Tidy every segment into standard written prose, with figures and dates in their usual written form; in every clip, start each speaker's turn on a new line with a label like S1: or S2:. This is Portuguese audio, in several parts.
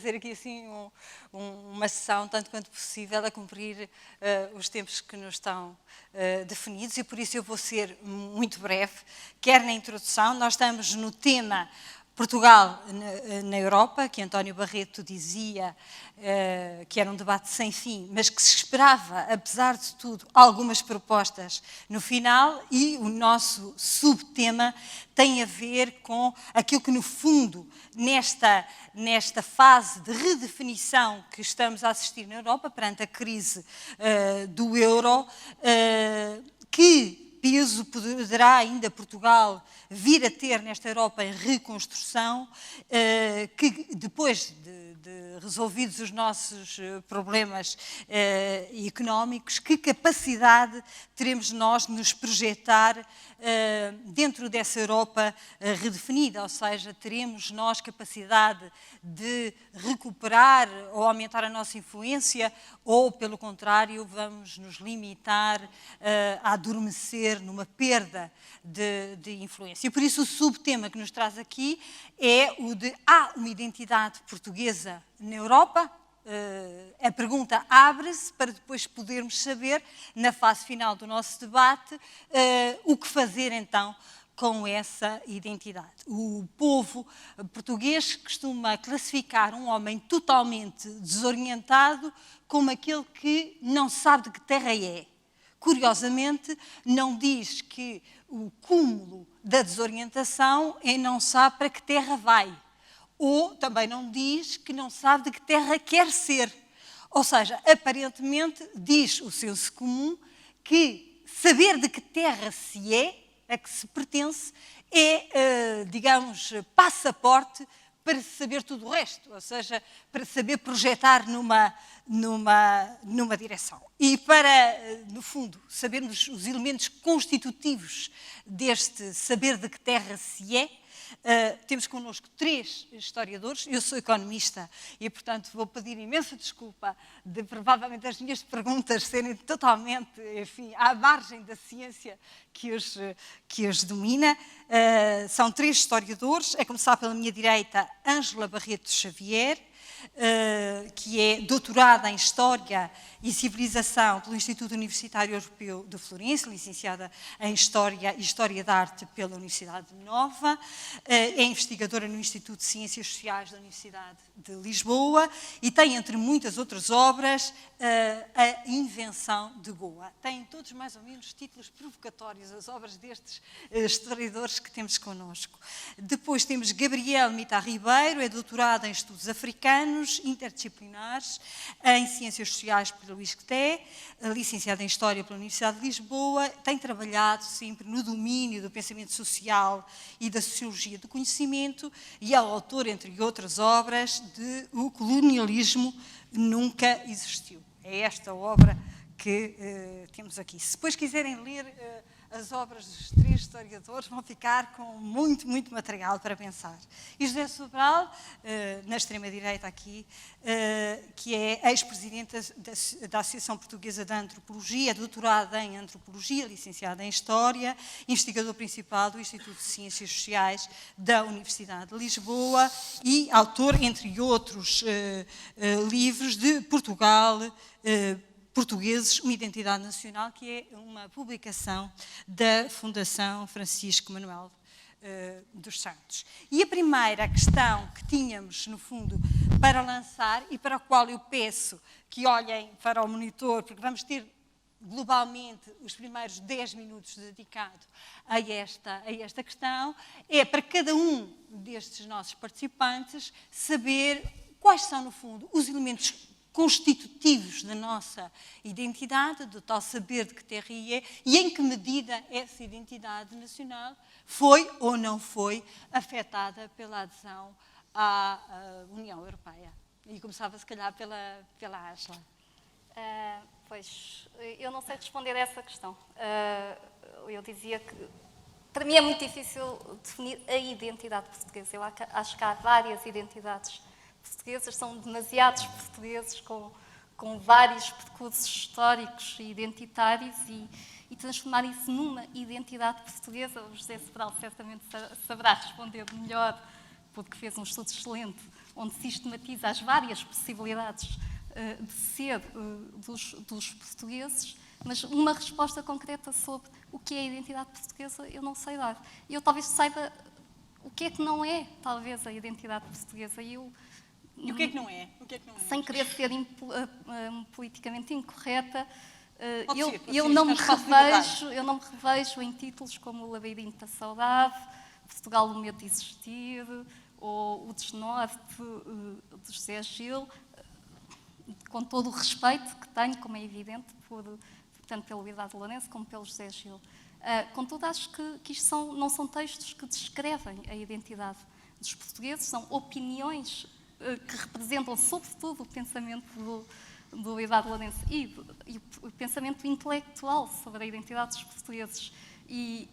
S1: fazer aqui assim uma sessão, tanto quanto possível, a cumprir os tempos que nos estão definidos, e por isso eu vou ser muito breve. Quer na introdução, nós estamos no tema Portugal na Europa, que António Barreto dizia que era um debate sem fim, mas que se esperava, apesar de tudo, algumas propostas no final, e o nosso subtema tem a ver com aquilo que, no fundo, nesta fase de redefinição que estamos a assistir na Europa, perante a crise do euro, que peso poderá ainda Portugal vir a ter nesta Europa em reconstrução, que depois de resolvidos os nossos problemas económicos, que capacidade teremos nós de nos projetar dentro dessa Europa redefinida, ou seja, teremos nós capacidade de recuperar ou aumentar a nossa influência, ou, pelo contrário, vamos nos limitar a adormecer numa perda de influência. E por isso o subtema que nos traz aqui é o de há uma identidade portuguesa na Europa? A pergunta abre-se para depois podermos saber, na fase final do nosso debate, o que fazer então com essa identidade. O povo português costuma classificar um homem totalmente desorientado como aquele que não sabe de que terra é. Curiosamente, não diz que o cúmulo da desorientação é não sabe para que terra vai. Ou também não diz que não sabe de que terra quer ser. Ou seja, aparentemente diz o senso comum que saber de que terra se é, a que se pertence, é, digamos, passaporte para saber tudo o resto, ou seja, para saber projetar numa direção. E para, no fundo, sabermos os elementos constitutivos deste saber de que terra se é, temos connosco 3 historiadores. Eu sou economista e, portanto, vou pedir imensa desculpa de provavelmente as minhas perguntas serem totalmente, enfim, à margem da ciência que os domina. São 3 historiadores, a começar pela minha direita, Ângela Barreto Xavier, que é doutorada em História e Civilização pelo Instituto Universitário Europeu de Florença, licenciada em História e História da Arte pela Universidade Nova, é investigadora no Instituto de Ciências Sociais da Universidade de Lisboa e tem, entre muitas outras obras, a Invenção de Goa. Têm todos mais ou menos títulos provocatórios as obras destes historiadores que temos connosco. Depois temos Gabriel Mita Ribeiro, é doutorada em Estudos Africanos Interdisciplinares em Ciências Sociais pela UISCTE, licenciada em História pela Universidade de Lisboa, tem trabalhado sempre no domínio do pensamento social e da sociologia do conhecimento e é autor, entre outras obras, de O Colonialismo Nunca Existiu. É esta obra que temos aqui. Se depois quiserem ler as obras dos 3 historiadores, vão ficar com muito, muito material para pensar. E José Sobral, na extrema-direita aqui, que é ex-presidente da Associação Portuguesa de Antropologia, doutorado em Antropologia, licenciado em História, investigador principal do Instituto de Ciências Sociais da Universidade de Lisboa e autor, entre outros livros, de Portugal, Portugueses, uma identidade nacional, que é uma publicação da Fundação Francisco Manuel dos Santos. E a primeira questão que tínhamos, no fundo, para lançar e para a qual eu peço que olhem para o monitor, porque vamos ter globalmente os primeiros 10 minutos dedicados a esta questão, é para cada um destes nossos participantes saber quais são, no fundo, os elementos constitutivos da nossa identidade, do tal saber de que terra é, e em que medida essa identidade nacional foi ou não foi afetada pela adesão à União Europeia. E começava, se calhar, pela Ângela.
S2: Pois, eu não sei responder a essa questão. Eu dizia que, para mim, é muito difícil definir a identidade portuguesa. Eu acho que há várias identidades portuguesas, são demasiados portugueses com vários percursos históricos e identitários e transformar isso numa identidade portuguesa. O José Sobral certamente saberá responder melhor, porque fez um estudo excelente onde sistematiza as várias possibilidades de ser dos portugueses, mas uma resposta concreta sobre o que é a identidade portuguesa eu não sei dar. Eu talvez saiba o que é que não é, talvez, a identidade portuguesa.
S1: E o que é que não é? O que é que não é?
S2: Sem querer ser politicamente incorreta,
S1: Pode
S2: eu
S1: ser,
S2: não me
S1: estás
S2: revejo em títulos como O Labirinto da Saudade, Portugal, o Medo de Existir, ou O Desnorte, de José Gil, com todo o respeito que tenho, como é evidente, tanto pelo Eduardo Lourenço como pelo José Gil. Contudo, acho que isto não são textos que descrevem a identidade dos portugueses, são opiniões que representam, sobretudo, o pensamento do Eduardo Lourenço e o pensamento intelectual sobre a identidade dos portugueses. E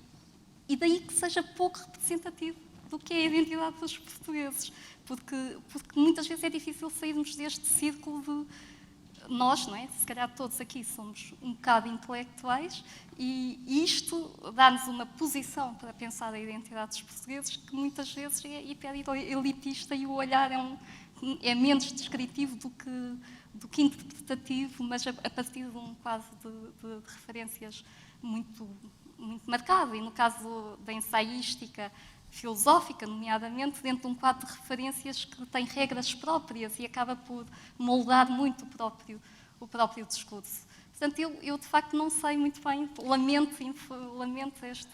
S2: daí que seja pouco representativo do que é a identidade dos portugueses, porque muitas vezes é difícil sairmos deste círculo de nós, não é? Se calhar todos aqui somos um bocado intelectuais e isto dá-nos uma posição para pensar a identidade dos portugueses que muitas vezes é hiper-elitista e o olhar é menos descritivo do que interpretativo, mas a partir de um quadro de referências muito, muito marcado. E no caso da ensaística filosófica, nomeadamente, dentro de um quadro de referências que tem regras próprias e acaba por moldar muito o próprio discurso. Portanto, eu de facto não sei muito bem, lamento este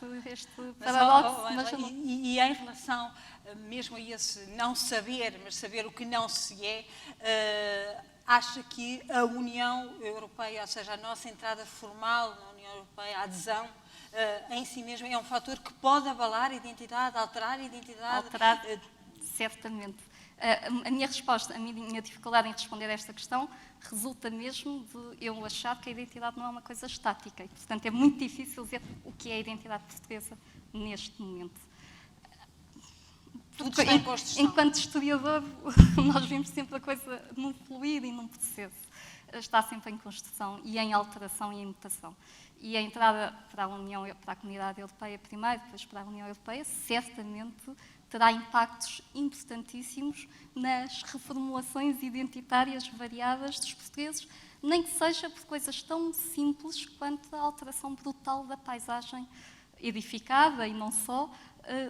S2: paradoxo.
S1: E em relação mesmo a esse não saber, mas saber o que não se é, acha que a União Europeia, ou seja, a nossa entrada formal na União Europeia, a adesão, em si mesmo é um fator que pode abalar a identidade, alterar a identidade?
S2: Alterar, certamente. A minha resposta, a minha dificuldade em responder a esta questão resulta mesmo de eu achar que a identidade não é uma coisa estática e, portanto, é muito difícil dizer o que é a identidade portuguesa neste momento.
S1: Tudo está em construção.
S2: Enquanto historiador, nós vemos sempre a coisa num fluir e num processo. Está sempre em construção e em alteração e em mutação. E a entrada para a Comunidade Europeia primeiro, depois para a União Europeia, certamente terá impactos importantíssimos nas reformulações identitárias variadas dos portugueses, nem que seja por coisas tão simples quanto a alteração brutal da paisagem edificada e não só,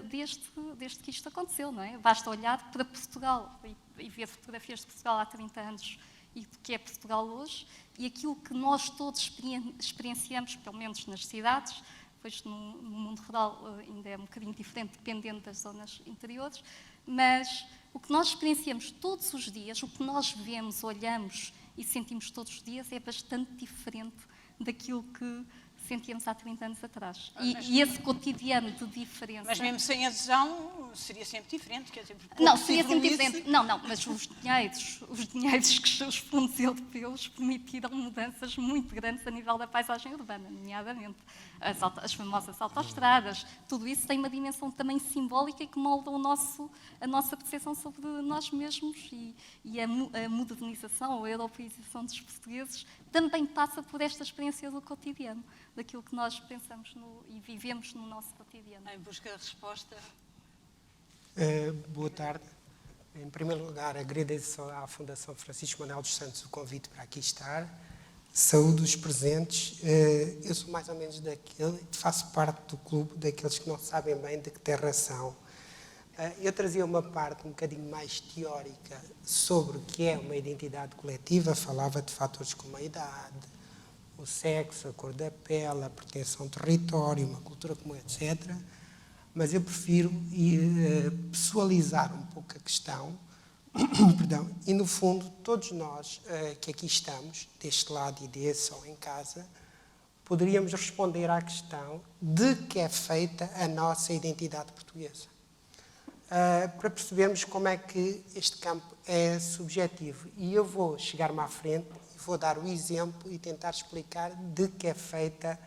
S2: desde que isto aconteceu, não é? Basta olhar para Portugal e ver fotografias de Portugal há 30 anos e do que é Portugal hoje, e aquilo que nós todos experienciamos, pelo menos nas cidades, pois no mundo rural ainda é um bocadinho diferente, dependendo das zonas interiores, mas o que nós experienciamos todos os dias, o que nós vemos, olhamos e sentimos todos os dias é bastante diferente daquilo que sentíamos há 30 anos atrás. E esse cotidiano de diferença...
S1: Mas mesmo sem adesão seria sempre diferente? Quer dizer,
S2: não, seria sempre diferente. Não, mas os dinheiros que os fundos europeus permitiram mudanças muito grandes a nível da paisagem urbana, nomeadamente as famosas autoestradas. Tudo isso tem uma dimensão também simbólica e que molda a nossa percepção sobre nós mesmos e a modernização, a europeização dos portugueses também passa por esta experiência do cotidiano, daquilo que nós pensamos e vivemos no nosso cotidiano.
S1: Em busca da resposta.
S3: Boa tarde. Em primeiro lugar, agradeço à Fundação Francisco Manuel dos Santos o convite para aqui estar. Saúde os presentes. Eu sou mais ou menos faço parte do clube daqueles que não sabem bem de que terra são. Eu trazia uma parte um bocadinho mais teórica sobre o que é uma identidade coletiva, falava de fatores como a idade, o sexo, a cor da pele, a pertença a um território, uma cultura comum, etc. Mas eu prefiro pessoalizar um pouco a questão, perdão, e no fundo todos nós que aqui estamos, deste lado e desse ou em casa, poderíamos responder à questão de que é feita a nossa identidade portuguesa. Para percebermos como é que este campo é subjetivo. E eu vou chegar-me à frente e vou dar o exemplo e tentar explicar de que é feita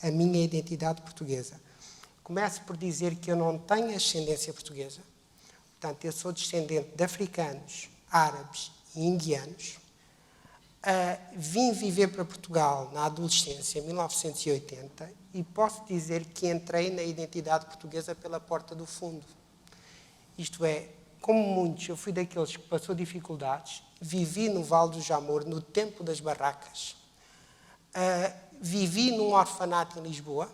S3: a minha identidade portuguesa. Começo por dizer que eu não tenho ascendência portuguesa. Portanto, eu sou descendente de africanos, árabes e indianos. Vim viver para Portugal na adolescência, em 1980, e posso dizer que entrei na identidade portuguesa pela porta do fundo. Isto é, como muitos, eu fui daqueles que passou dificuldades, vivi no Vale do Jamor, no tempo das barracas, vivi num orfanato em Lisboa.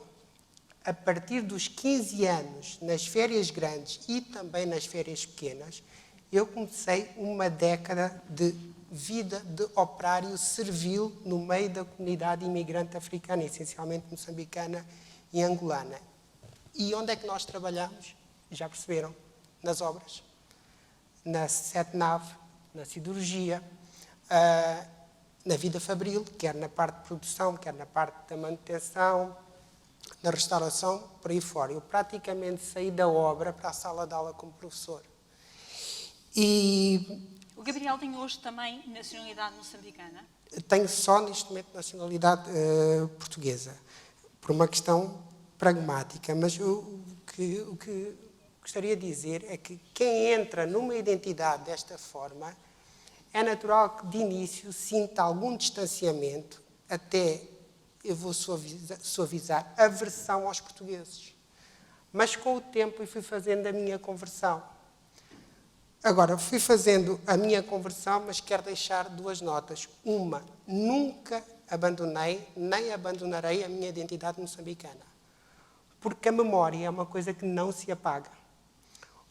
S3: A partir dos 15 anos, nas férias grandes e também nas férias pequenas, eu comecei uma década de vida de operário servil no meio da comunidade imigrante africana, essencialmente moçambicana e angolana. E onde é que nós trabalhamos? Já perceberam? Nas obras. Na sete-nave, na siderurgia, na vida fabril, quer na parte de produção, quer na parte da manutenção, na restauração, por aí fora. Eu praticamente saí da obra para a sala de aula como professor. E
S1: o Gabriel tem hoje também nacionalidade moçambicana?
S3: Tenho só, neste momento, nacionalidade portuguesa, por uma questão pragmática. Mas o que gostaria de dizer é que quem entra numa identidade desta forma, é natural que, de início, sinta algum distanciamento, até, eu vou suavizar, aversão aos portugueses. Mas, com o tempo, eu fui fazendo a minha conversão. Agora, fui fazendo a minha conversão, mas quero deixar duas notas. Uma, nunca abandonei, nem abandonarei a minha identidade moçambicana. Porque a memória é uma coisa que não se apaga.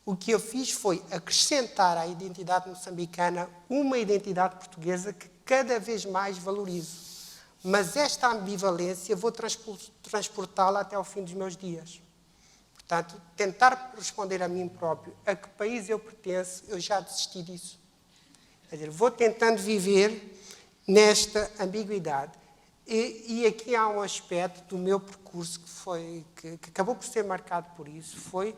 S3: O que eu fiz foi acrescentar à identidade moçambicana uma identidade portuguesa que cada vez mais valorizo. Mas esta ambivalência vou transportá-la até ao fim dos meus dias. Portanto, tentar responder a mim próprio a que país eu pertenço, eu já desisti disso. Quer dizer, vou tentando viver nesta ambiguidade. E aqui há um aspecto do meu percurso que acabou por ser marcado por isso, foi,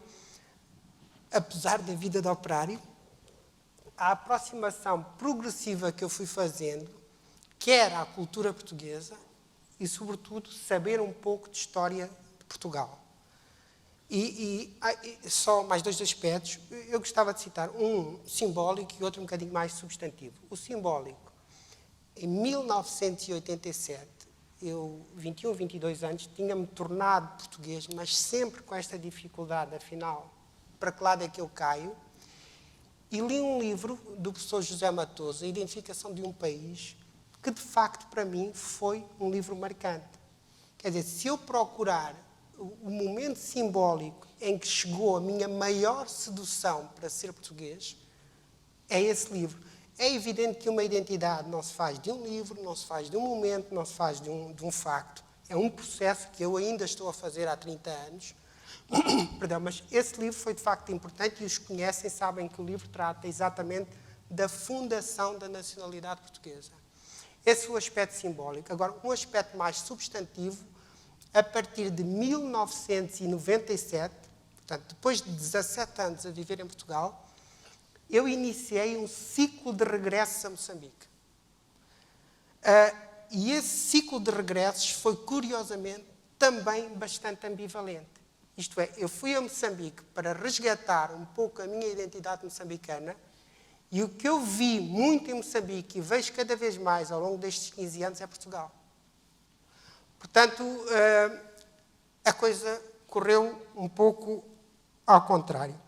S3: apesar da vida de operário, a aproximação progressiva que eu fui fazendo, quer à cultura portuguesa e, sobretudo, saber um pouco de história de Portugal. E só mais dois aspectos. Eu gostava de citar um simbólico e outro um bocadinho mais substantivo. O simbólico. Em 1987, eu, 21, 22 anos, tinha-me tornado português, mas sempre com esta dificuldade, afinal, para que lado é que eu caio? E li um livro do professor José Matoso, A Identificação de um País, que, de facto, para mim, foi um livro marcante. Quer dizer, se eu procurar o momento simbólico em que chegou a minha maior sedução para ser português, é esse livro. É evidente que uma identidade não se faz de um livro, não se faz de um momento, não se faz de um facto. É um processo que eu ainda estou a fazer há 30 anos. Perdão, mas esse livro foi de facto importante e os que conhecem sabem que o livro trata exatamente da fundação da nacionalidade portuguesa. Esse é o aspecto simbólico. Agora, um aspecto mais substantivo, a partir de 1997, portanto, depois de 17 anos a viver em Portugal, eu iniciei um ciclo de regressos a Moçambique. E esse ciclo de regressos foi, curiosamente, também bastante ambivalente. Isto é, eu fui a Moçambique para resgatar um pouco a minha identidade moçambicana e o que eu vi muito em Moçambique e vejo cada vez mais ao longo destes 15 anos é Portugal. Portanto, a coisa correu um pouco ao contrário.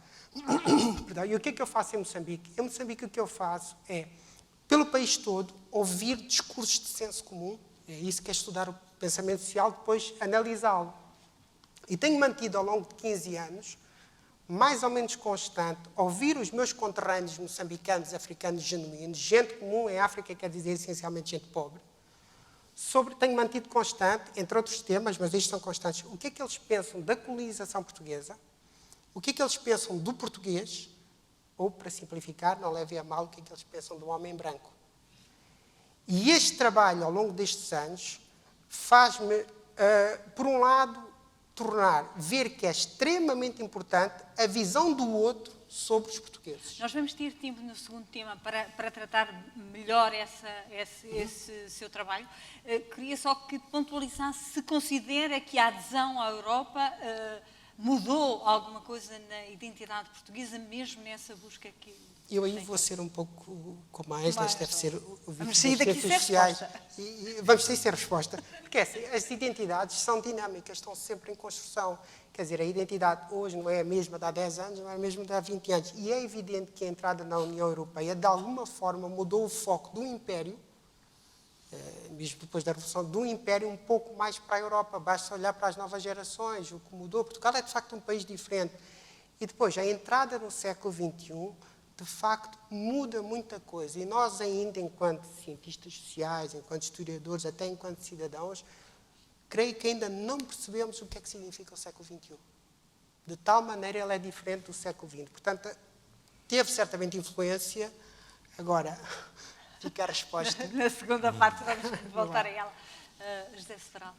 S3: E o que é que eu faço em Moçambique? Em Moçambique o que eu faço é, pelo país todo, ouvir discursos de senso comum, é isso que é estudar o pensamento social, depois analisá-lo. E tenho mantido ao longo de 15 anos, mais ou menos constante, ouvir os meus conterrâneos moçambicanos, africanos genuínos, gente comum em África quer dizer essencialmente gente pobre, tenho mantido constante, entre outros temas, mas estes são constantes, o que é que eles pensam da colonização portuguesa, o que é que eles pensam do português, ou, para simplificar, não levem a mal, o que é que eles pensam do homem branco. E este trabalho, ao longo destes anos, faz-me, por um lado, ver que é extremamente importante a visão do outro sobre os portugueses.
S1: Nós vamos ter tempo no segundo tema para tratar melhor esse seu trabalho. Queria só que pontualizasse se considera que a adesão à Europa mudou alguma coisa na identidade portuguesa, mesmo nessa busca que...
S3: Eu aí vou ser um pouco com mais,
S1: Mais,
S3: deve ser
S1: vamos sair daqui sem
S3: sociais.
S1: resposta.
S3: E vamos sair sem resposta. Porque assim, as identidades são dinâmicas, estão sempre em construção. Quer dizer, a identidade hoje não é a mesma de há 10 anos, não é a mesma de há 20 anos. E é evidente que a entrada na União Europeia, de alguma forma, mudou o foco do Império, mesmo depois da Revolução, do Império um pouco mais para a Europa. Basta olhar para as novas gerações, o que mudou. Portugal é, de facto, um país diferente. E depois, a entrada no século XXI, de facto, muda muita coisa. E nós ainda, enquanto cientistas sociais, enquanto historiadores, até enquanto cidadãos, creio que ainda não percebemos o que é que significa o século XXI. De tal maneira, ele é diferente do século XX. Portanto, teve certamente influência. Agora, fica a resposta.
S1: Na segunda parte vamos voltar a ela. José Sobral.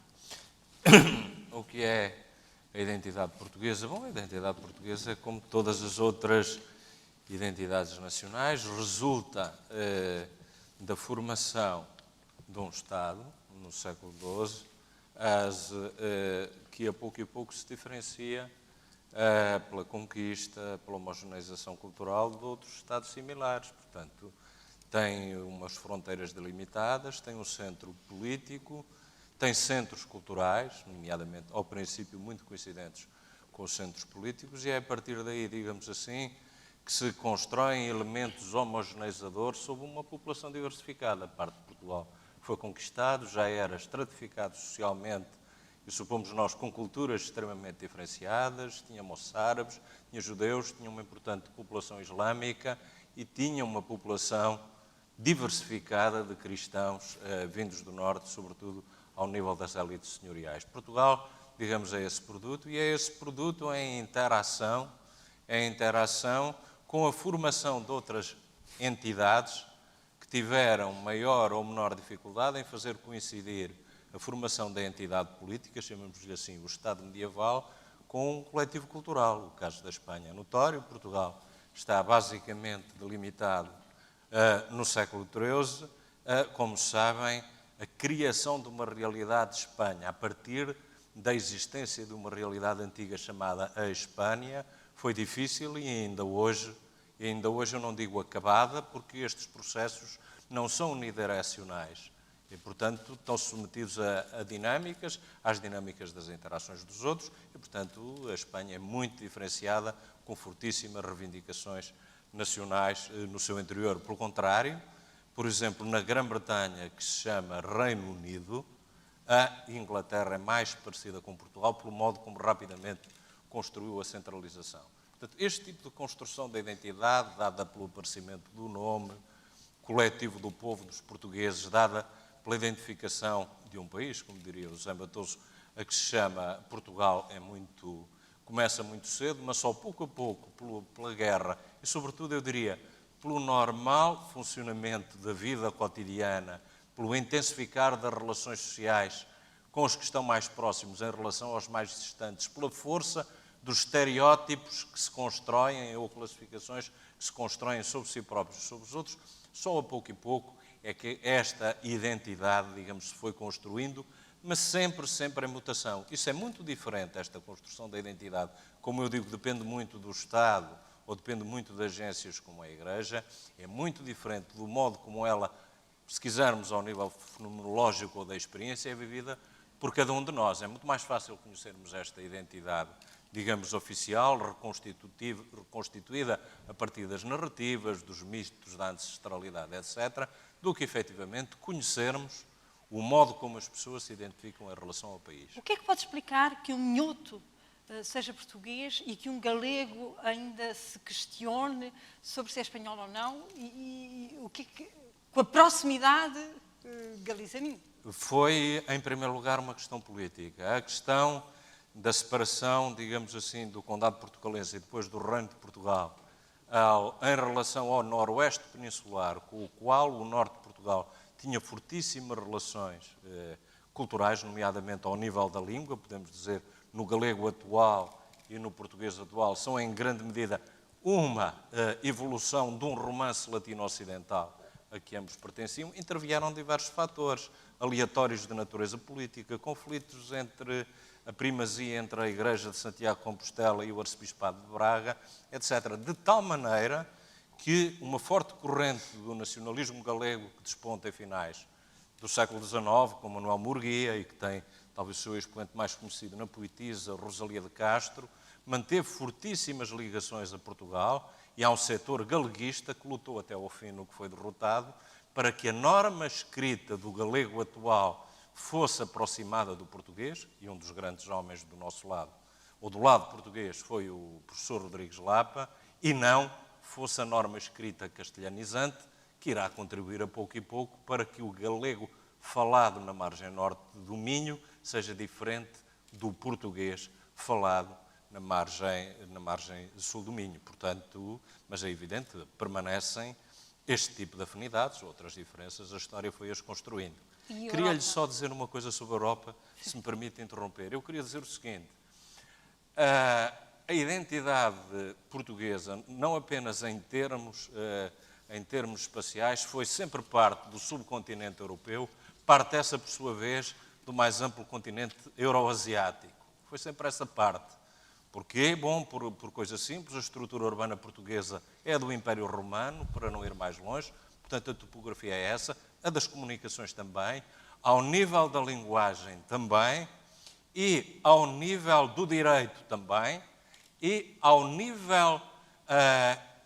S4: O que é a identidade portuguesa? Bom, a identidade portuguesa, como todas as outras identidades nacionais, resulta da formação de um Estado, no século XII, que a pouco e pouco se diferencia pela conquista, pela homogeneização cultural de outros Estados similares. Portanto, tem umas fronteiras delimitadas, tem um centro político, tem centros culturais, nomeadamente, ao princípio, muito coincidentes com os centros políticos, e é a partir daí, digamos assim, que se constroem elementos homogeneizadores sobre uma população diversificada. A parte de Portugal foi conquistado, já era estratificado socialmente, e supomos nós, com culturas extremamente diferenciadas, tinha moçárabes, tinha judeus, tinha uma importante população islâmica e tinha uma população diversificada de cristãos vindos do norte, sobretudo ao nível das elites senhoriais. Portugal, digamos, é esse produto, e é esse produto em interação com a formação de outras entidades que tiveram maior ou menor dificuldade em fazer coincidir a formação da entidade política, chamamos-lhe assim, o Estado medieval, com um coletivo cultural. O caso da Espanha é notório. Portugal está basicamente delimitado no século XIII, como sabem, a criação de uma realidade de Espanha, a partir da existência de uma realidade antiga chamada a Espanha, foi difícil e ainda hoje eu não digo acabada, porque estes processos não são unidirecionais e, portanto, estão submetidos a dinâmicas, às dinâmicas das interações dos outros e, portanto, a Espanha é muito diferenciada, com fortíssimas reivindicações nacionais no seu interior. Pelo contrário, por exemplo, na Grã-Bretanha, que se chama Reino Unido, a Inglaterra é mais parecida com Portugal pelo modo como rapidamente construiu a centralização. Portanto, este tipo de construção da identidade, dada pelo aparecimento do nome coletivo do povo dos portugueses, dada pela identificação de um país, como diria o José Matoso, a que se chama Portugal, começa muito cedo, mas só pouco a pouco, pela guerra e, sobretudo, eu diria, pelo normal funcionamento da vida cotidiana, pelo intensificar das relações sociais com os que estão mais próximos em relação aos mais distantes, pela força dos estereótipos que se constroem ou classificações que se constroem sobre si próprios e sobre os outros, só a pouco e pouco é que esta identidade, digamos, se foi construindo, mas sempre em mutação. Isso é muito diferente, esta construção da identidade. Como eu digo, depende muito do Estado ou depende muito de agências como a Igreja, é muito diferente do modo como ela, se quisermos ao nível fenomenológico ou da experiência, é vivida por cada um de nós. É muito mais fácil conhecermos esta identidade, digamos, oficial, reconstituída a partir das narrativas, dos mitos da ancestralidade, etc., do que, efetivamente, conhecermos o modo como as pessoas se identificam em relação ao país.
S1: O que é que pode explicar que um minhoto seja português e que um galego ainda se questione sobre se é espanhol ou não? E o que é que, com a proximidade Galiza-Minho?
S4: Foi, em primeiro lugar, uma questão política. A questão da separação, digamos assim, do Condado Portucalense e depois do Reino de Portugal, em relação ao noroeste peninsular, com o qual o norte de Portugal tinha fortíssimas relações culturais, nomeadamente ao nível da língua, podemos dizer, no galego atual e no português atual, são em grande medida uma evolução de um romance latino-ocidental a que ambos pertenciam. Intervieram diversos fatores aleatórios de natureza política, conflitos entre a primazia entre a Igreja de Santiago de Compostela e o Arcebispado de Braga, etc. De tal maneira que uma forte corrente do nacionalismo galego que desponta em finais do século XIX, como Manuel Murguia, e que tem talvez o seu expoente mais conhecido na poetisa Rosalia de Castro, manteve fortíssimas ligações a Portugal, e há um setor galeguista que lutou até ao fim no que foi derrotado, para que a norma escrita do galego atual fosse aproximada do português, e um dos grandes homens do nosso lado, ou do lado português, foi o professor Rodrigues Lapa, e não fosse a norma escrita castelhanizante, que irá contribuir a pouco e pouco para que o galego falado na margem norte do Minho seja diferente do português falado na margem sul do Minho. Portanto, mas é evidente, permanecem este tipo de afinidades, outras diferenças, a história foi-as construindo. Queria-lhe só dizer uma coisa sobre a Europa, se me permite interromper. Eu queria dizer o seguinte: a identidade portuguesa, não apenas em termos espaciais, foi sempre parte do subcontinente europeu, parte essa, por sua vez, do mais amplo continente euroasiático. Foi sempre essa parte. Porquê? Bom, por coisa simples, a estrutura urbana portuguesa é do Império Romano, para não ir mais longe, portanto a topografia é essa, a das comunicações também, ao nível da linguagem também, e ao nível do direito também, e ao nível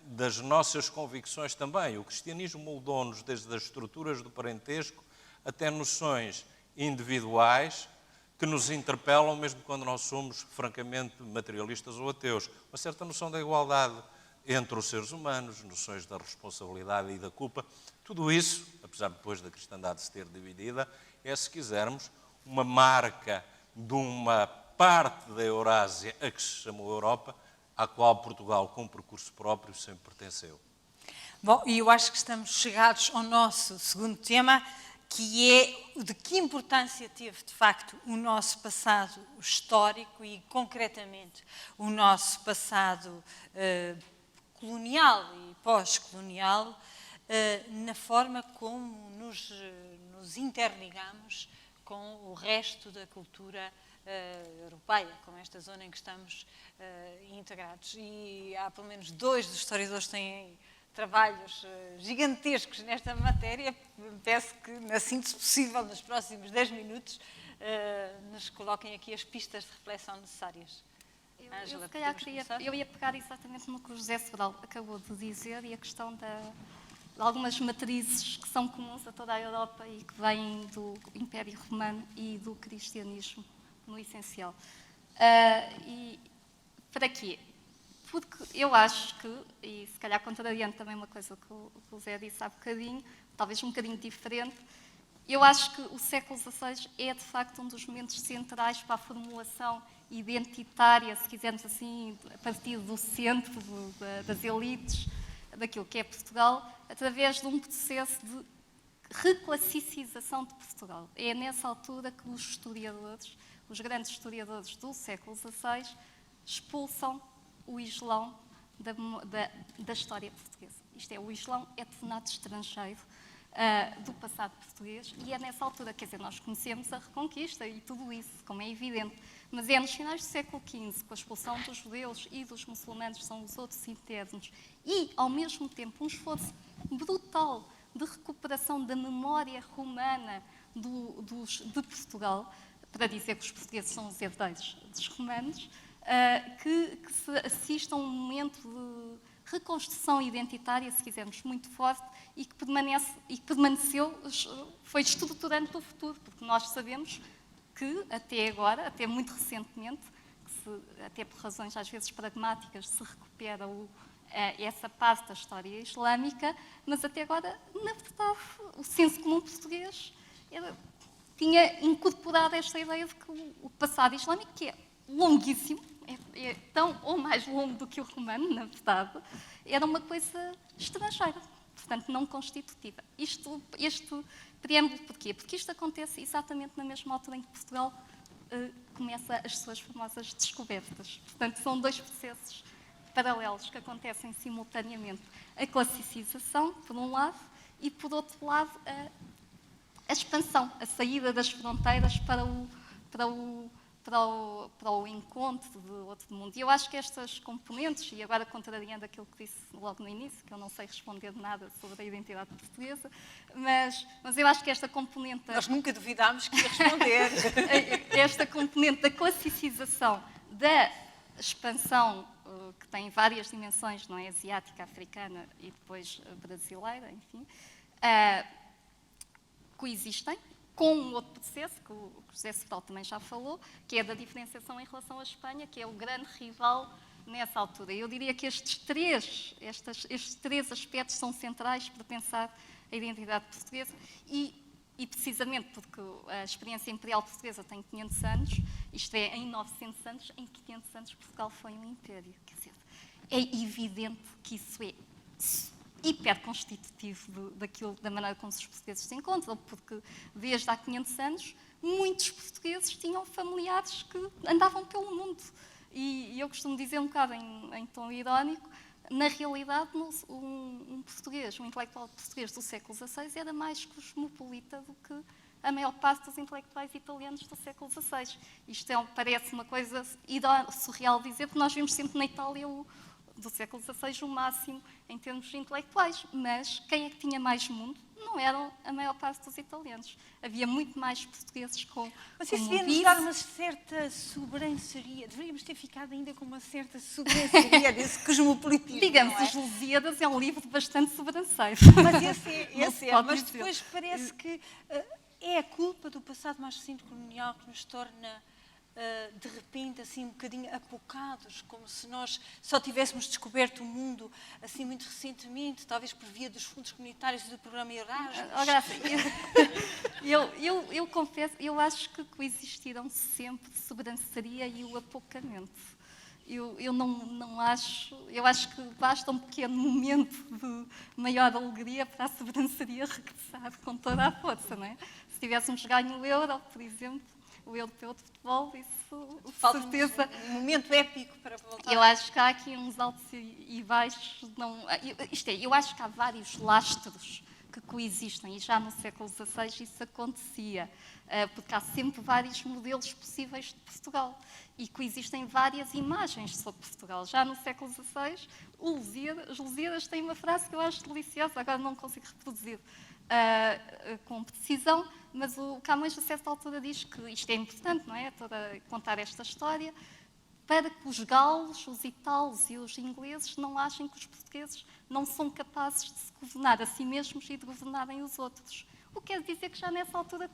S4: das nossas convicções também. O cristianismo moldou-nos desde as estruturas do parentesco até noções individuais que nos interpelam, mesmo quando nós somos francamente materialistas ou ateus. Uma certa noção da igualdade entre os seres humanos, noções da responsabilidade e da culpa. Tudo isso, apesar depois da cristandade se ter dividida, é, se quisermos, uma marca de uma parte da Eurásia a que se chamou Europa, à qual Portugal, com um percurso próprio, sempre pertenceu.
S1: Bom, e eu acho que estamos chegados ao nosso segundo tema, que é de que importância teve, de facto, o nosso passado histórico e, concretamente, o nosso passado colonial e pós-colonial na forma como nos interligamos com o resto da cultura europeia, com esta zona em que estamos integrados. E há pelo menos 2 dos historiadores que têm trabalhos gigantescos nesta matéria. Peço que, na síntese possível, nos próximos 10 minutos, nos coloquem aqui as pistas de reflexão necessárias. Ângela,
S2: eu ia pegar exatamente no que o José Sobral acabou de dizer, e a questão de algumas matrizes que são comuns a toda a Europa e que vêm do Império Romano e do cristianismo, no essencial. E para quê? Porque eu acho que, e se calhar contrariando também uma coisa que o Zé disse há bocadinho, talvez um bocadinho diferente, eu acho que o século XVI é, de facto, um dos momentos centrais para a formulação identitária, se quisermos assim, a partir do centro, das elites, daquilo que é Portugal, através de um processo de reclassicização de Portugal. É nessa altura que os historiadores, os grandes historiadores do século XVI, expulsam o Islão da história portuguesa. Isto é, o Islão é tornado estrangeiro do passado português, e é nessa altura, quer dizer, nós conhecemos a Reconquista e tudo isso, como é evidente, mas é nos finais do século XV, com a expulsão dos judeus e dos muçulmanos, são os outros internos, e, ao mesmo tempo, um esforço brutal de recuperação da memória romana de Portugal, para dizer que os portugueses são os herdeiros dos romanos, que se assiste a um momento de reconstrução identitária, se quisermos, muito forte, e que permaneceu, foi estruturante o futuro, porque nós sabemos que até agora, até muito recentemente, até por razões às vezes pragmáticas, se recupera essa parte da história islâmica, mas até agora, na verdade, o senso comum português tinha incorporado esta ideia de que o passado islâmico, que é longuíssimo, é tão ou mais longo do que o romano, na verdade, era uma coisa estrangeira, portanto não constitutiva. Este preâmbulo porquê? Porque isto acontece exatamente na mesma altura em que Portugal começa as suas famosas descobertas. Portanto, são 2 processos paralelos que acontecem simultaneamente. A classicização, por um lado, e, por outro lado, a expansão, a saída das fronteiras para para o encontro de outro mundo. E eu acho que estas componentes, e agora contrariando aquilo que disse logo no início, que eu não sei responder nada sobre a identidade portuguesa, mas eu acho que esta componente...
S1: Nós nunca duvidámos que ia responder.
S2: Esta componente da classicização, da expansão, que tem várias dimensões, não é? Asiática, africana e depois brasileira, enfim, coexistem com um outro processo, que o José Sobral também já falou, que é da diferenciação em relação à Espanha, que é o grande rival nessa altura. Eu diria que estes três aspectos são centrais para pensar a identidade portuguesa e precisamente porque a experiência imperial portuguesa tem 500 anos, isto é, em 900 anos, em 500 anos Portugal foi um império. Quer dizer, é evidente que isso é hiperconstitutivo da maneira como os portugueses se encontram, porque desde há 500 anos muitos portugueses tinham familiares que andavam pelo mundo. E eu costumo dizer um bocado em tom irónico, na realidade um intelectual português do século XVI era mais cosmopolita do que a maior parte dos intelectuais italianos do século XVI. Isto parece uma coisa surreal dizer, porque nós vimos sempre na Itália do século XVI o máximo em termos intelectuais, mas quem é que tinha mais mundo? Não eram a maior parte dos italianos. Havia muito mais portugueses com
S1: Mas isso devia-nos dar uma certa sobranceria. Deveríamos ter ficado ainda com uma certa sobranceria desse cosmopolitismo.
S2: Digamos,
S1: não é?
S2: Os Lusíadas é um livro bastante sobranceiro.
S1: Mas esse é. Mas
S2: dizer.
S1: depois parece que é a culpa do passado mais recente colonial que nos torna, de repente, assim, um bocadinho apocados, como se nós só tivéssemos descoberto o mundo, assim, muito recentemente, talvez por via dos fundos comunitários e do programa Erasmus.
S2: Oh, Graça, eu confesso, eu acho que coexistiram sempre a sobranceria e o apocamento. Eu não acho... Eu acho que basta um pequeno momento de maior alegria para a sobranceria regressar com toda a força, não é? Se tivéssemos ganho o Euro, por exemplo, o europeu de futebol, isso,
S1: Falta-nos
S2: certeza...
S1: um momento épico para voltar.
S2: Eu acho que há aqui uns altos e baixos. Eu acho que há vários lastros que coexistem, e já no século XVI isso acontecia, porque há sempre vários modelos possíveis de Portugal e coexistem várias imagens sobre Portugal. Já no século XVI, os Lusíadas têm uma frase que eu acho deliciosa, agora não consigo reproduzir com precisão, mas o Camões, a certa altura, diz que isto é importante, não é? Contar esta história, para que os galos, os italos e os ingleses não achem que os portugueses não são capazes de se governar a si mesmos e de governarem os outros. O que quer dizer que já nessa altura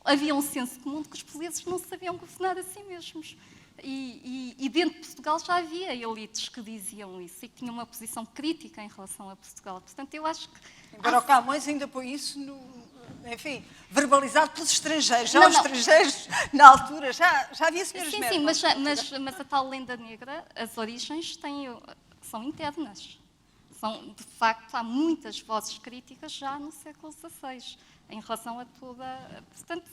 S2: havia um senso comum de que os portugueses não sabiam governar a si mesmos. E dentro de Portugal já havia elites que diziam isso e que tinham uma posição crítica em relação a Portugal. Portanto, eu acho que...
S1: Embora o Camões ainda põe isso, enfim, verbalizado pelos estrangeiros. Já os estrangeiros, na altura, já havia senhores merdas.
S2: Sim, mas a tal lenda negra, as origens são internas. De facto, há muitas vozes críticas já no século XVI, em relação a toda... Portanto,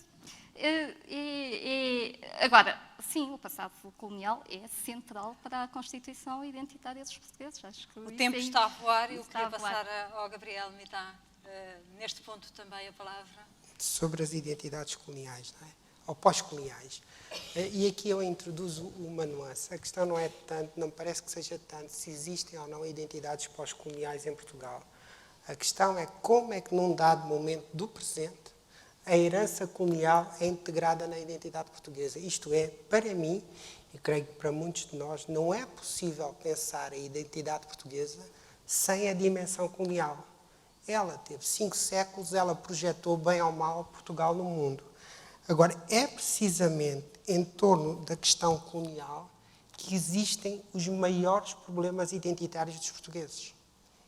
S2: agora, sim, o passado colonial é central para a constituição identitária dos portugueses. Acho que
S1: o tempo está a voar e eu queria passar ao Gabriel Mitá, neste ponto também a palavra.
S3: Sobre as identidades coloniais, não é? Ou pós-coloniais. E aqui eu introduzo uma nuance. A questão não é tanto, não me parece que seja tanto se existem ou não identidades pós-coloniais em Portugal. A questão é como é que num dado momento do presente a herança colonial é integrada na identidade portuguesa. Isto é, para mim, e creio que para muitos de nós, não é possível pensar a identidade portuguesa sem a dimensão colonial. Ela teve 5 séculos, ela projetou bem ou mal Portugal no mundo. Agora, é precisamente em torno da questão colonial que existem os maiores problemas identitários dos portugueses.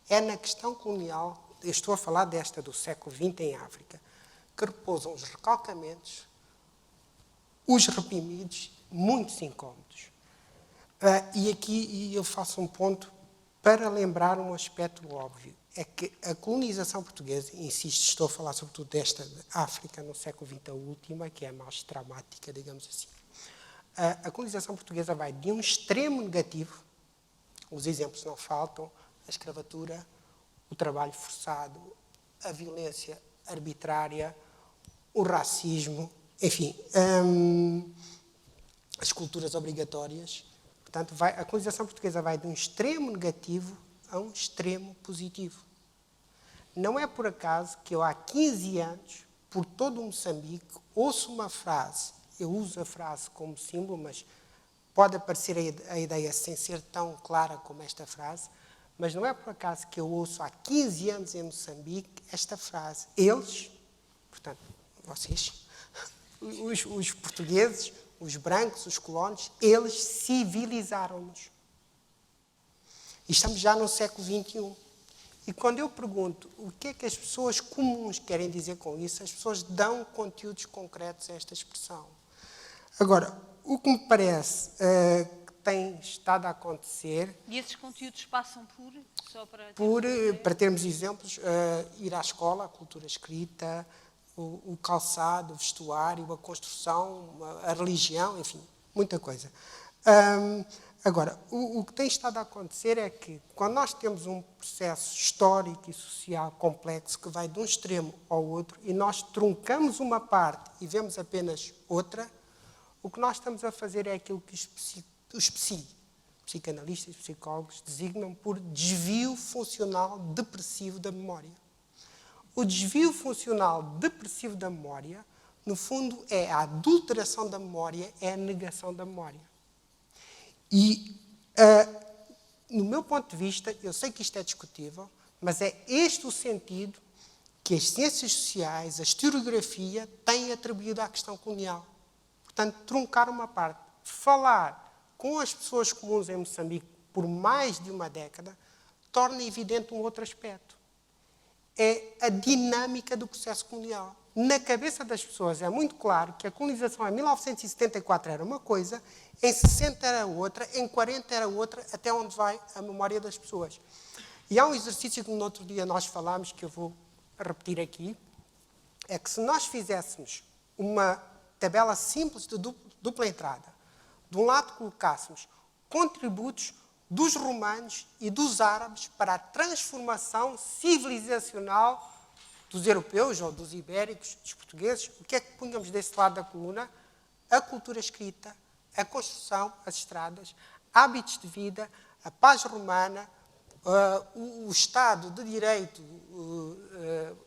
S3: É na questão colonial, eu estou a falar desta do século XX em África, que repousam os recalcamentos, os reprimidos, muitos incómodos. E aqui eu faço um ponto para lembrar um aspecto óbvio. É que a colonização portuguesa, insisto, estou a falar sobretudo desta de África no século XX, a última, que é a mais traumática, digamos assim. A colonização portuguesa vai de um extremo negativo, os exemplos não faltam, a escravatura, o trabalho forçado, a violência arbitrária, o racismo, enfim, as culturas obrigatórias. Portanto, a colonização portuguesa vai de um extremo negativo a um extremo positivo. Não é por acaso que eu há 15 anos, por todo o Moçambique, ouço uma frase, eu uso a frase como símbolo, mas pode aparecer a ideia sem ser tão clara como esta frase, mas não é por acaso que eu ouço há 15 anos em Moçambique esta frase. Eles, portanto, vocês, os portugueses, os brancos, os colonos, eles civilizaram-nos. E estamos já no século XXI. E quando eu pergunto o que é que as pessoas comuns querem dizer com isso, as pessoas dão conteúdos concretos a esta expressão. Agora, o que me parece que tem estado a acontecer...
S1: E esses conteúdos passam por, só para...
S3: Para termos exemplos, ir à escola, a cultura escrita, o calçado, o vestuário, a construção, a religião, enfim, muita coisa. Agora, o que tem estado a acontecer é que, quando nós temos um processo histórico e social complexo que vai de um extremo ao outro e nós truncamos uma parte e vemos apenas outra, o que nós estamos a fazer é aquilo que os psicanalistas, psicólogos, designam por desvio funcional depressivo da memória. O desvio funcional depressivo da memória, no fundo, é a adulteração da memória, é a negação da memória. E, no meu ponto de vista, eu sei que isto é discutível, mas é este o sentido que as ciências sociais, a historiografia, têm atribuído à questão colonial. Portanto, truncar uma parte. Falar com as pessoas comuns em Moçambique por mais de uma década torna evidente um outro aspecto. É a dinâmica do processo colonial. Na cabeça das pessoas é muito claro que a colonização em 1974 era uma coisa, em 60 era outra, em 40 era outra, até onde vai a memória das pessoas. E há um exercício que no outro dia nós falámos, que eu vou repetir aqui, é que se nós fizéssemos uma tabela simples de dupla entrada, de um lado colocássemos contributos dos romanos e dos árabes para a transformação civilizacional dos europeus ou dos ibéricos, dos portugueses, o que é que punhamos desse lado da coluna? A cultura escrita, a construção, as estradas, hábitos de vida, a paz romana, o Estado de Direito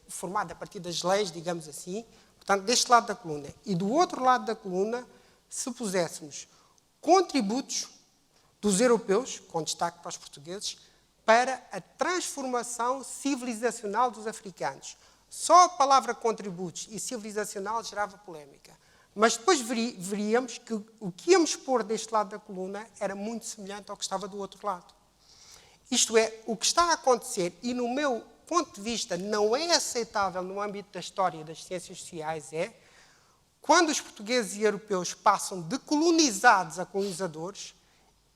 S3: formado a partir das leis, digamos assim, portanto, deste lado da coluna. E do outro lado da coluna, se puséssemos contributos dos europeus, com destaque para os portugueses, para a transformação civilizacional dos africanos. Só a palavra contributos e civilizacional gerava polémica. Mas depois veríamos que o que íamos pôr deste lado da coluna era muito semelhante ao que estava do outro lado. Isto é, o que está a acontecer, e no meu ponto de vista não é aceitável no âmbito da história e das ciências sociais, é quando os portugueses e europeus passam de colonizados a colonizadores,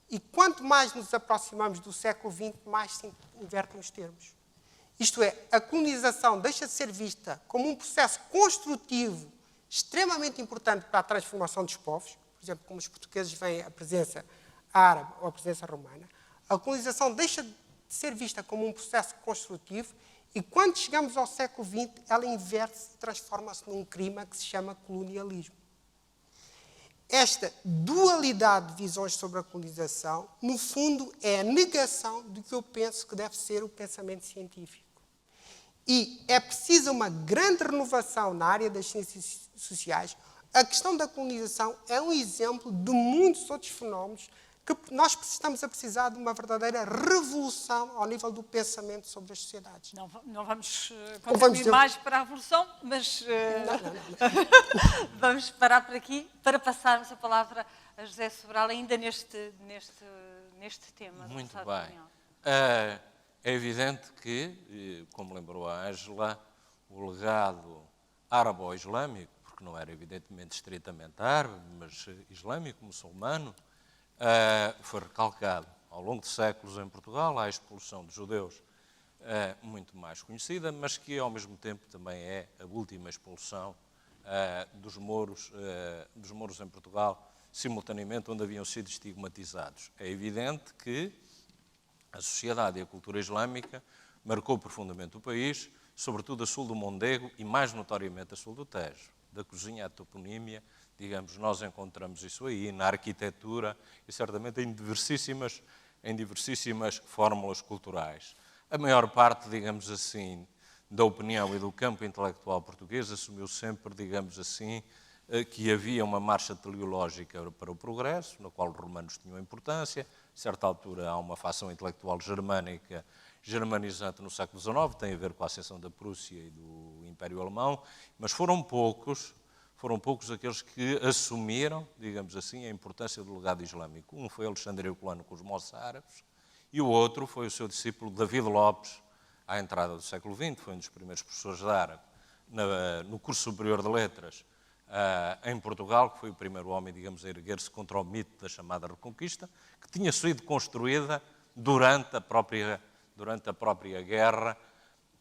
S3: e quanto mais nos aproximamos do século XX, mais se invertem os termos. Isto é, a colonização deixa de ser vista como um processo construtivo extremamente importante para a transformação dos povos, por exemplo, como os portugueses veem a presença árabe ou a presença romana. A colonização deixa de ser vista como um processo construtivo e, quando chegamos ao século XX, ela inverte-se e transforma-se num crime que se chama colonialismo. Esta dualidade de visões sobre a colonização, no fundo, é a negação do que eu penso que deve ser o pensamento científico. E é preciso uma grande renovação na área das ciências sociais. A questão da colonização é um exemplo de muitos outros fenómenos que nós estamos a precisar de uma verdadeira revolução ao nível do pensamento sobre as sociedades.
S1: Não vamos contribuir mais para a revolução, mas vamos parar por aqui para passarmos a palavra a José Sobral ainda neste tema.
S4: Muito bem. É evidente que, como lembrou a Ângela, o legado árabo-islâmico, porque não era evidentemente estritamente árabe, mas islâmico, muçulmano, foi recalcado ao longo de séculos em Portugal. Há a expulsão de judeus muito mais conhecida, mas que ao mesmo tempo também é a última expulsão dos mouros em Portugal, simultaneamente onde haviam sido estigmatizados. É evidente que a sociedade e a cultura islâmica marcou profundamente o país, sobretudo a sul do Mondego e mais notoriamente a sul do Tejo, da cozinha à toponímia, digamos, nós encontramos isso aí, na arquitetura e certamente em diversíssimas fórmulas culturais. A maior parte, digamos assim, da opinião e do campo intelectual português assumiu sempre, digamos assim, que havia uma marcha teleológica para o progresso, na qual os romanos tinham importância. A certa altura há uma facção intelectual germânica, germanizante no século XIX, tem a ver com a ascensão da Prússia e do Império Alemão, mas foram poucos aqueles que assumiram, digamos assim, a importância do legado islâmico. Um foi Alexandre Herculano com os moçárabes e o outro foi o seu discípulo David Lopes, à entrada do século XX, foi um dos primeiros professores de árabe no curso superior de letras em Portugal, que foi o primeiro homem, digamos, a erguer-se contra o mito da chamada Reconquista, que tinha sido construída durante a própria guerra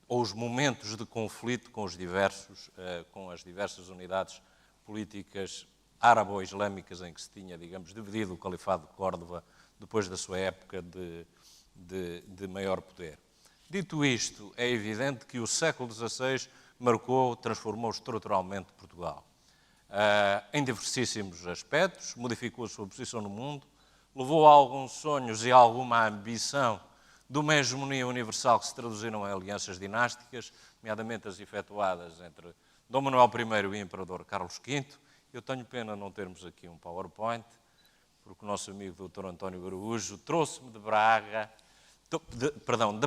S4: ou os momentos de conflito com as diversas unidades políticas árabo-islâmicas em que se tinha, digamos, dividido o Califado de Córdoba depois da sua época de maior poder. Dito isto, é evidente que o século XVI transformou estruturalmente Portugal. Em diversíssimos aspectos, modificou a sua posição no mundo, levou a alguns sonhos e a alguma ambição de uma hegemonia universal que se traduziram em alianças dinásticas, nomeadamente as efetuadas entre Dom Manuel I e o Imperador Carlos V. Eu tenho pena não termos aqui um PowerPoint, porque o nosso amigo Dr. António Araújo trouxe-me de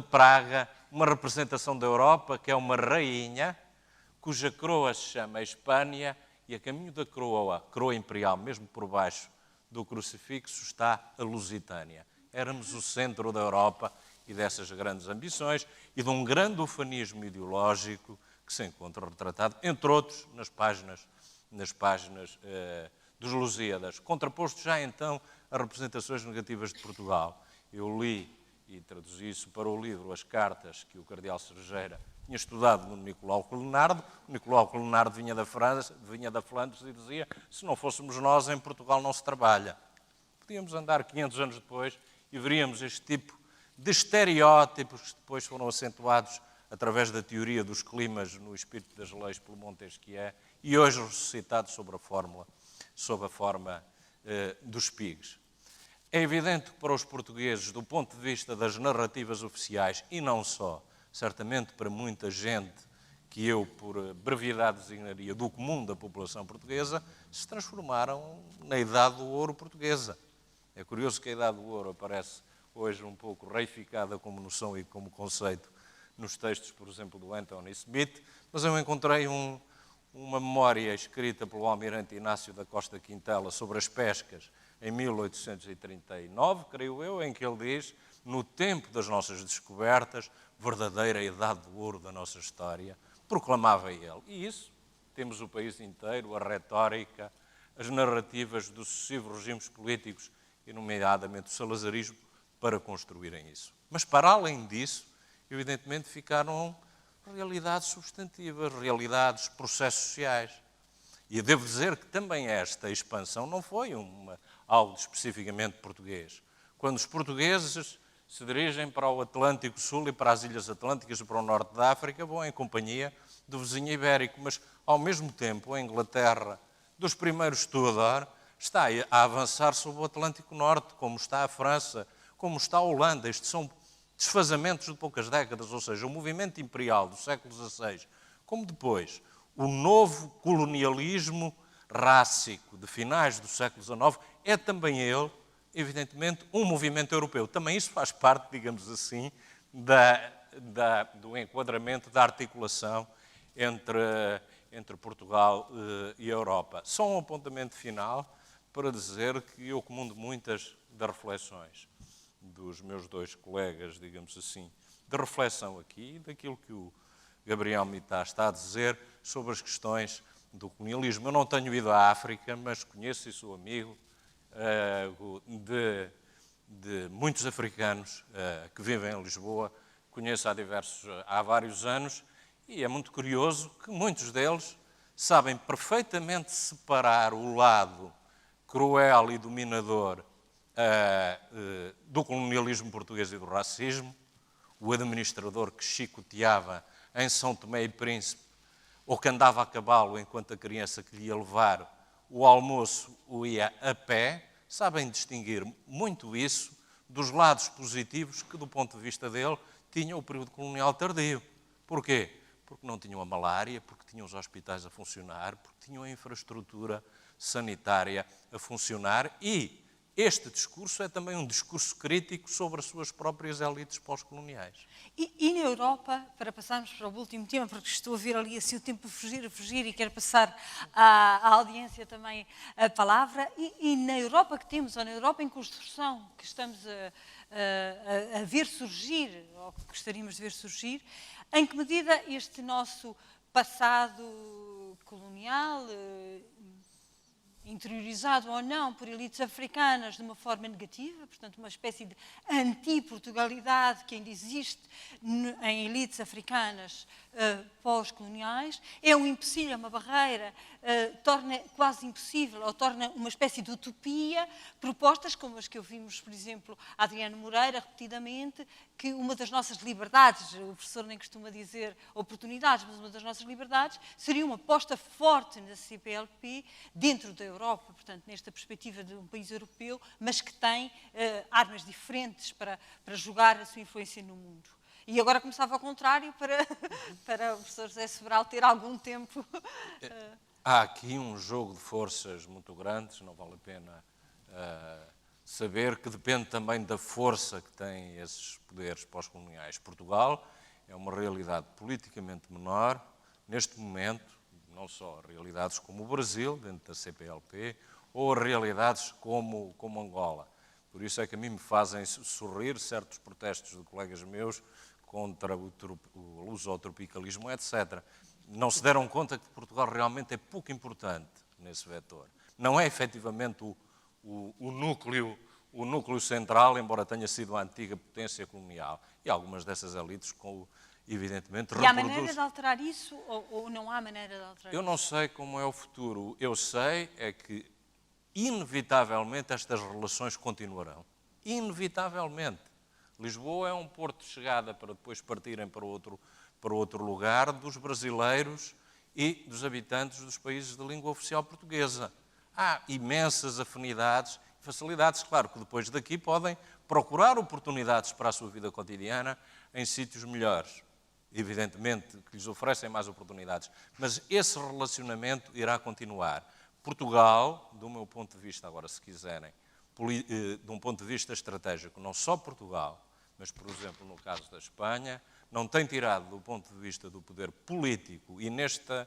S4: Praga, uma representação da Europa, que é uma rainha, cuja coroa se chama Espanha, e a caminho da coroa imperial, mesmo por baixo do crucifixo, está a Lusitânia. Éramos o centro da Europa e dessas grandes ambições e de um grande ufanismo ideológico que se encontra retratado, entre outros, nas páginas dos Lusíadas, contraposto já então a representações negativas de Portugal. Eu li e traduzi isso para o livro As Cartas que o cardeal Cerejeira tinha estudado no Nicolau Colenardo. O Nicolau Colenardo vinha da Flandres e dizia: se não fôssemos nós, em Portugal não se trabalha. Podíamos andar 500 anos depois e veríamos este tipo de estereótipos que depois foram acentuados através da teoria dos climas no espírito das leis pelo Montesquieu e hoje ressuscitados sob a forma dos pigs. É evidente que para os portugueses, do ponto de vista das narrativas oficiais, e não só, certamente para muita gente que eu, por brevidade, designaria do comum da população portuguesa, se transformaram na Idade do Ouro portuguesa. É curioso que a Idade do Ouro aparece hoje um pouco reificada como noção e como conceito nos textos, por exemplo, do Anthony Smith, mas eu encontrei uma memória escrita pelo almirante Inácio da Costa Quintela sobre as pescas em 1839, creio eu, em que ele diz: no tempo das nossas descobertas, verdadeira Idade do Ouro da nossa história, proclamava ele. E isso, temos o país inteiro, a retórica, as narrativas dos sucessivos regimes políticos, e nomeadamente o salazarismo, para construírem isso. Mas, para além disso, evidentemente ficaram realidades substantivas, realidades, processos sociais. E eu devo dizer que também esta expansão não foi algo especificamente português. Quando os portugueses se dirigem para o Atlântico Sul e para as Ilhas Atlânticas e para o Norte da África, vão em companhia do vizinho ibérico, mas, ao mesmo tempo, a Inglaterra, dos primeiros Tudor, está a avançar sobre o Atlântico Norte, como está a França, como está a Holanda. Estes são desfazamentos de poucas décadas, ou seja, o movimento imperial do século XVI, como depois o novo colonialismo rássico de finais do século XIX, é também ele, evidentemente, um movimento europeu. Também isso faz parte, digamos assim, do enquadramento, da articulação entre Portugal e a Europa. Só um apontamento final para dizer que eu comundo muitas das reflexões dos meus dois colegas, digamos assim, de reflexão aqui, daquilo que o Gabriel Mitá está a dizer sobre as questões do colonialismo. Eu não tenho ido à África, mas conheço e sou amigo de muitos africanos que vivem em Lisboa, conheço há vários anos, e é muito curioso que muitos deles sabem perfeitamente separar o lado cruel e dominador do colonialismo português e do racismo, o administrador que chicoteava em São Tomé e Príncipe, ou que andava a cavalo enquanto a criança que lhe ia levar o almoço o ia a pé, sabem distinguir muito isso dos lados positivos que, do ponto de vista dele, tinha o período colonial tardio. Porquê? Porque não tinham a malária, porque tinham os hospitais a funcionar, porque tinham a infraestrutura sanitária a funcionar e este discurso é também um discurso crítico sobre as suas próprias elites pós-coloniais.
S1: E na Europa, para passarmos para o último tema, porque estou a ver ali assim o tempo a fugir e quero passar à audiência também a palavra, e na Europa que temos, ou na Europa em construção, que estamos a ver surgir, ou que gostaríamos de ver surgir, em que medida este nosso passado colonial, interiorizado ou não por elites africanas de uma forma negativa, portanto uma espécie de anti-Portugalidade que ainda existe em elites africanas pós-coloniais, é um empecilho, é uma barreira, torna quase impossível ou torna uma espécie de utopia propostas como as que ouvimos, por exemplo, a Adriano Moreira, repetidamente, que uma das nossas liberdades, o professor nem costuma dizer oportunidades, mas uma das nossas liberdades seria uma aposta forte na CPLP dentro da Europa, portanto, nesta perspectiva de um país europeu, mas que tem armas diferentes para jogar a sua influência no mundo. E agora começava ao contrário para o professor José Sobral ter algum tempo.
S4: Há aqui um jogo de forças muito grandes, não vale a pena saber que depende também da força que têm esses poderes pós-coloniais. Portugal é uma realidade politicamente menor, neste momento, não só realidades como o Brasil, dentro da CPLP, ou realidades como Angola. Por isso é que a mim me fazem sorrir certos protestos de colegas meus contra o lusotropicalismo, etc. Não se deram conta que Portugal realmente é pouco importante nesse vetor. Não é efetivamente o núcleo central, embora tenha sido a antiga potência colonial. E algumas dessas elites, evidentemente, reproduzem.
S1: E há maneira de alterar isso ou não há maneira de alterar isso?
S4: Eu não sei como é o futuro. Eu sei é que, inevitavelmente, estas relações continuarão. Inevitavelmente. Lisboa é um porto de chegada para depois partirem para outro lugar dos brasileiros e dos habitantes dos países de língua oficial portuguesa. Há imensas afinidades e facilidades, claro, que depois daqui podem procurar oportunidades para a sua vida cotidiana em sítios melhores. Evidentemente que lhes oferecem mais oportunidades, mas esse relacionamento irá continuar. Portugal, do meu ponto de vista, agora se quiserem, de um ponto de vista estratégico, não só Portugal, mas, por exemplo, no caso da Espanha, não tem tirado do ponto de vista do poder político e nesta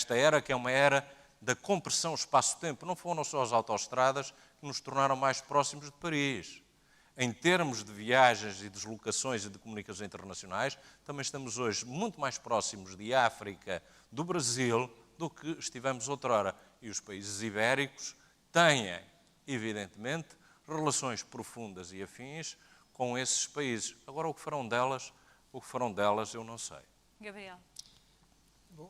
S4: era, que é uma era da compressão espaço-tempo, não foram só as autoestradas que nos tornaram mais próximos de Paris. Em termos de viagens e deslocações e de comunicações internacionais, também estamos hoje muito mais próximos de África, do Brasil, do que estivemos outrora. E os países ibéricos têm, evidentemente, relações profundas e afins com esses países. Agora, o que farão delas eu não sei.
S1: Gabriel.
S3: Bom,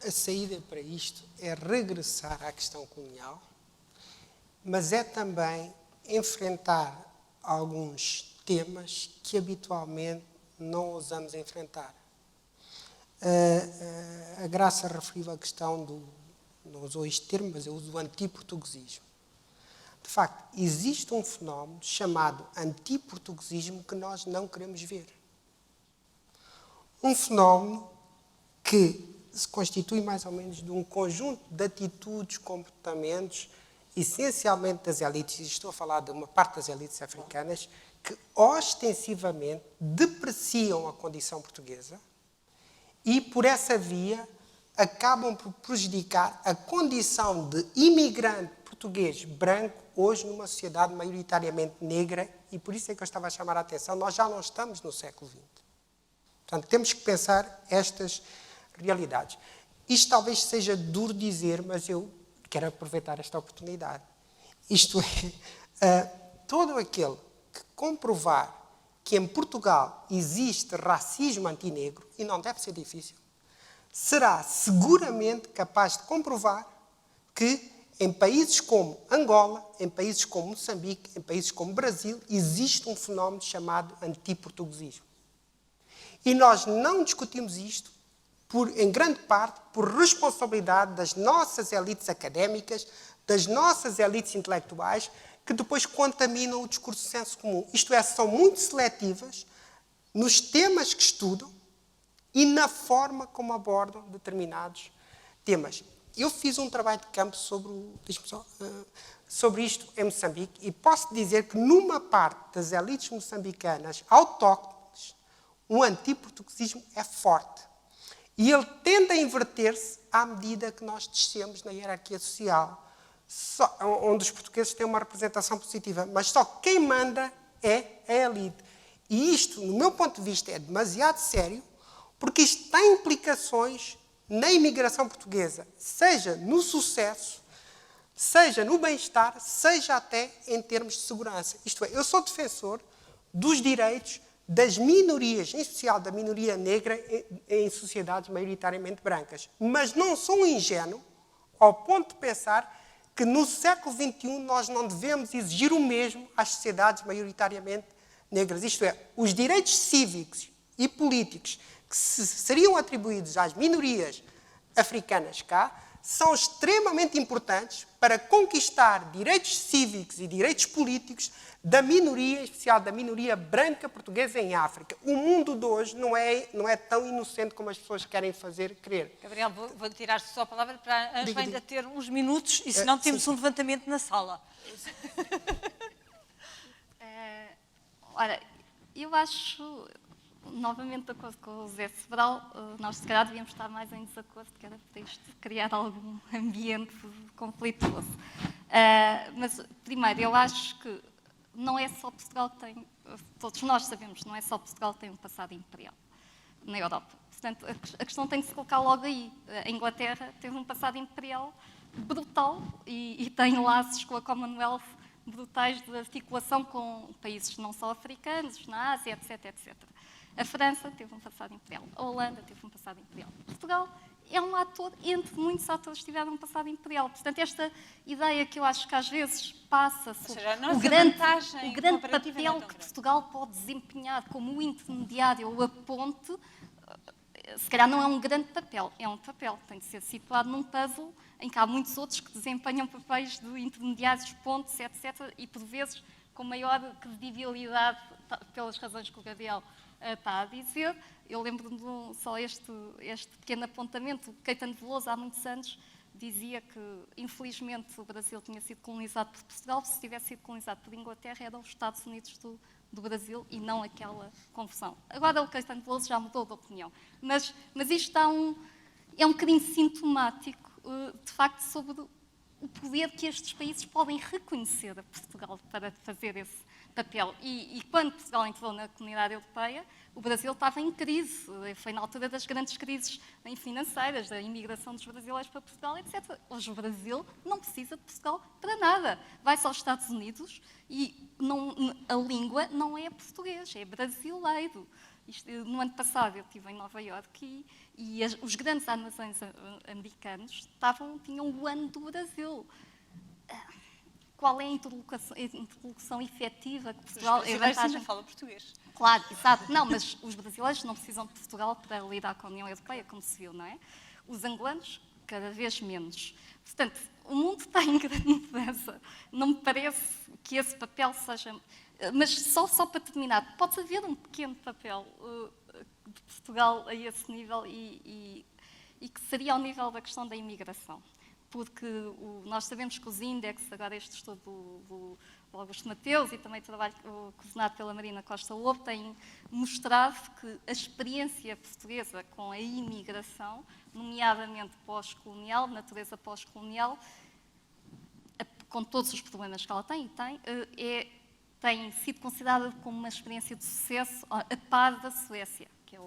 S3: a saída para isto é regressar à questão colonial, mas é também enfrentar alguns temas que habitualmente não ousamos enfrentar. A Graça referiu a questão não usou este termo, mas eu uso o antiportuguesismo. De facto, existe um fenómeno chamado antiportuguesismo que nós não queremos ver. Um fenómeno que se constitui mais ou menos de um conjunto de atitudes, comportamentos, essencialmente das elites, e estou a falar de uma parte das elites africanas, que ostensivamente depreciam a condição portuguesa e, por essa via, acabam por prejudicar a condição de imigrante português branco, hoje numa sociedade maioritariamente negra, e por isso é que eu estava a chamar a atenção, nós já não estamos no século XX. Portanto, temos que pensar estas realidades. Isto talvez seja duro dizer, mas eu quero aproveitar esta oportunidade. Isto é, todo aquele que comprovar que em Portugal existe racismo antinegro, e não deve ser difícil, será seguramente capaz de comprovar que em países como Angola, em países como Moçambique, em países como Brasil, existe um fenómeno chamado antiportuguesismo. E nós não discutimos isto em grande parte, por responsabilidade das nossas elites académicas, das nossas elites intelectuais, que depois contaminam o discurso de senso comum. Isto é, são muito seletivas nos temas que estudam e na forma como abordam determinados temas. Eu fiz um trabalho de campo sobre isto em Moçambique e posso dizer que numa parte das elites moçambicanas autóctones, o antiportuguesismo é forte. E ele tende a inverter-se à medida que nós descemos na hierarquia social, onde os portugueses têm uma representação positiva. Mas só quem manda é a elite. E isto, no meu ponto de vista, é demasiado sério, porque isto tem implicações na imigração portuguesa, seja no sucesso, seja no bem-estar, seja até em termos de segurança. Isto é, eu sou defensor dos direitos das minorias, em especial da minoria negra, em sociedades maioritariamente brancas. Mas não sou ingênuo ao ponto de pensar que no século XXI nós não devemos exigir o mesmo às sociedades maioritariamente negras. Isto é, os direitos cívicos e políticos que seriam atribuídos às minorias africanas cá são extremamente importantes para conquistar direitos cívicos e direitos políticos da minoria, em especial da minoria branca portuguesa em África. O mundo de hoje não é tão inocente como as pessoas querem fazer crer.
S1: Gabriel, vou tirar só a palavra para a Ângela ainda ter uns minutos e senão temos um levantamento na sala.
S2: Ora, eu acho, novamente de acordo com o José Sobral, nós se calhar devíamos estar mais em desacordo, que era para isto criar algum ambiente conflituoso. Mas, primeiro, eu acho que não é só Portugal que tem, todos nós sabemos, não é só Portugal que tem um passado imperial na Europa. Portanto, a questão tem que se colocar logo aí. A Inglaterra teve um passado imperial brutal e tem laços com a Commonwealth brutais de articulação com países não só africanos, na Ásia, etc, etc. A França teve um passado imperial, a Holanda teve um passado imperial. Portugal é um ator, entre muitos atores que tiveram um passado imperial. Portanto, esta ideia que eu acho que às vezes passa sobre o grande papel que Portugal pode desempenhar como o intermediário ou a ponte, se calhar não é um grande papel, é um papel, tem de ser situado num puzzle em que há muitos outros que desempenham papéis de intermediários, pontes, etc., e por vezes com maior credibilidade, pelas razões que o Gabriel está a dizer. Eu lembro-me de só este pequeno apontamento. O Caetano Veloso, há muitos anos, dizia que, infelizmente, o Brasil tinha sido colonizado por Portugal. Se tivesse sido colonizado por Inglaterra, eram os Estados Unidos do Brasil e não aquela confusão. Agora o Caetano Veloso já mudou de opinião. Mas isto é um bocadinho sintomático, de facto, sobre o poder que estes países podem reconhecer a Portugal para fazer esse papel. E quando Portugal entrou na Comunidade Europeia, o Brasil estava em crise. Foi na altura das grandes crises financeiras, da imigração dos brasileiros para Portugal, etc. Hoje o Brasil não precisa de Portugal para nada. Vai-se aos Estados Unidos e a língua não é português, é brasileiro. No ano passado eu estive em Nova Iorque e os grandes armazéns americanos tinham o ano do Brasil. Qual é a interlocução efetiva que Portugal...
S1: Os brasileiros ainda falam português.
S2: Claro, exato. Não, mas os brasileiros não precisam de Portugal para lidar com a União Europeia, como se viu, não é? Os angolanos, cada vez menos. Portanto, o mundo está em grande mudança. Não me parece que esse papel seja... Mas só para terminar, pode haver um pequeno papel de Portugal a esse nível e que seria ao nível da questão da imigração. Porque nós sabemos que os índices, agora este estudo do Augusto Mateus e também o trabalho coordenado pela Marina Costa Lobo, têm mostrado que a experiência portuguesa com a imigração, nomeadamente pós-colonial, natureza pós-colonial, com todos os problemas que ela tem, tem sido considerada como uma experiência de sucesso a par da Suécia, que é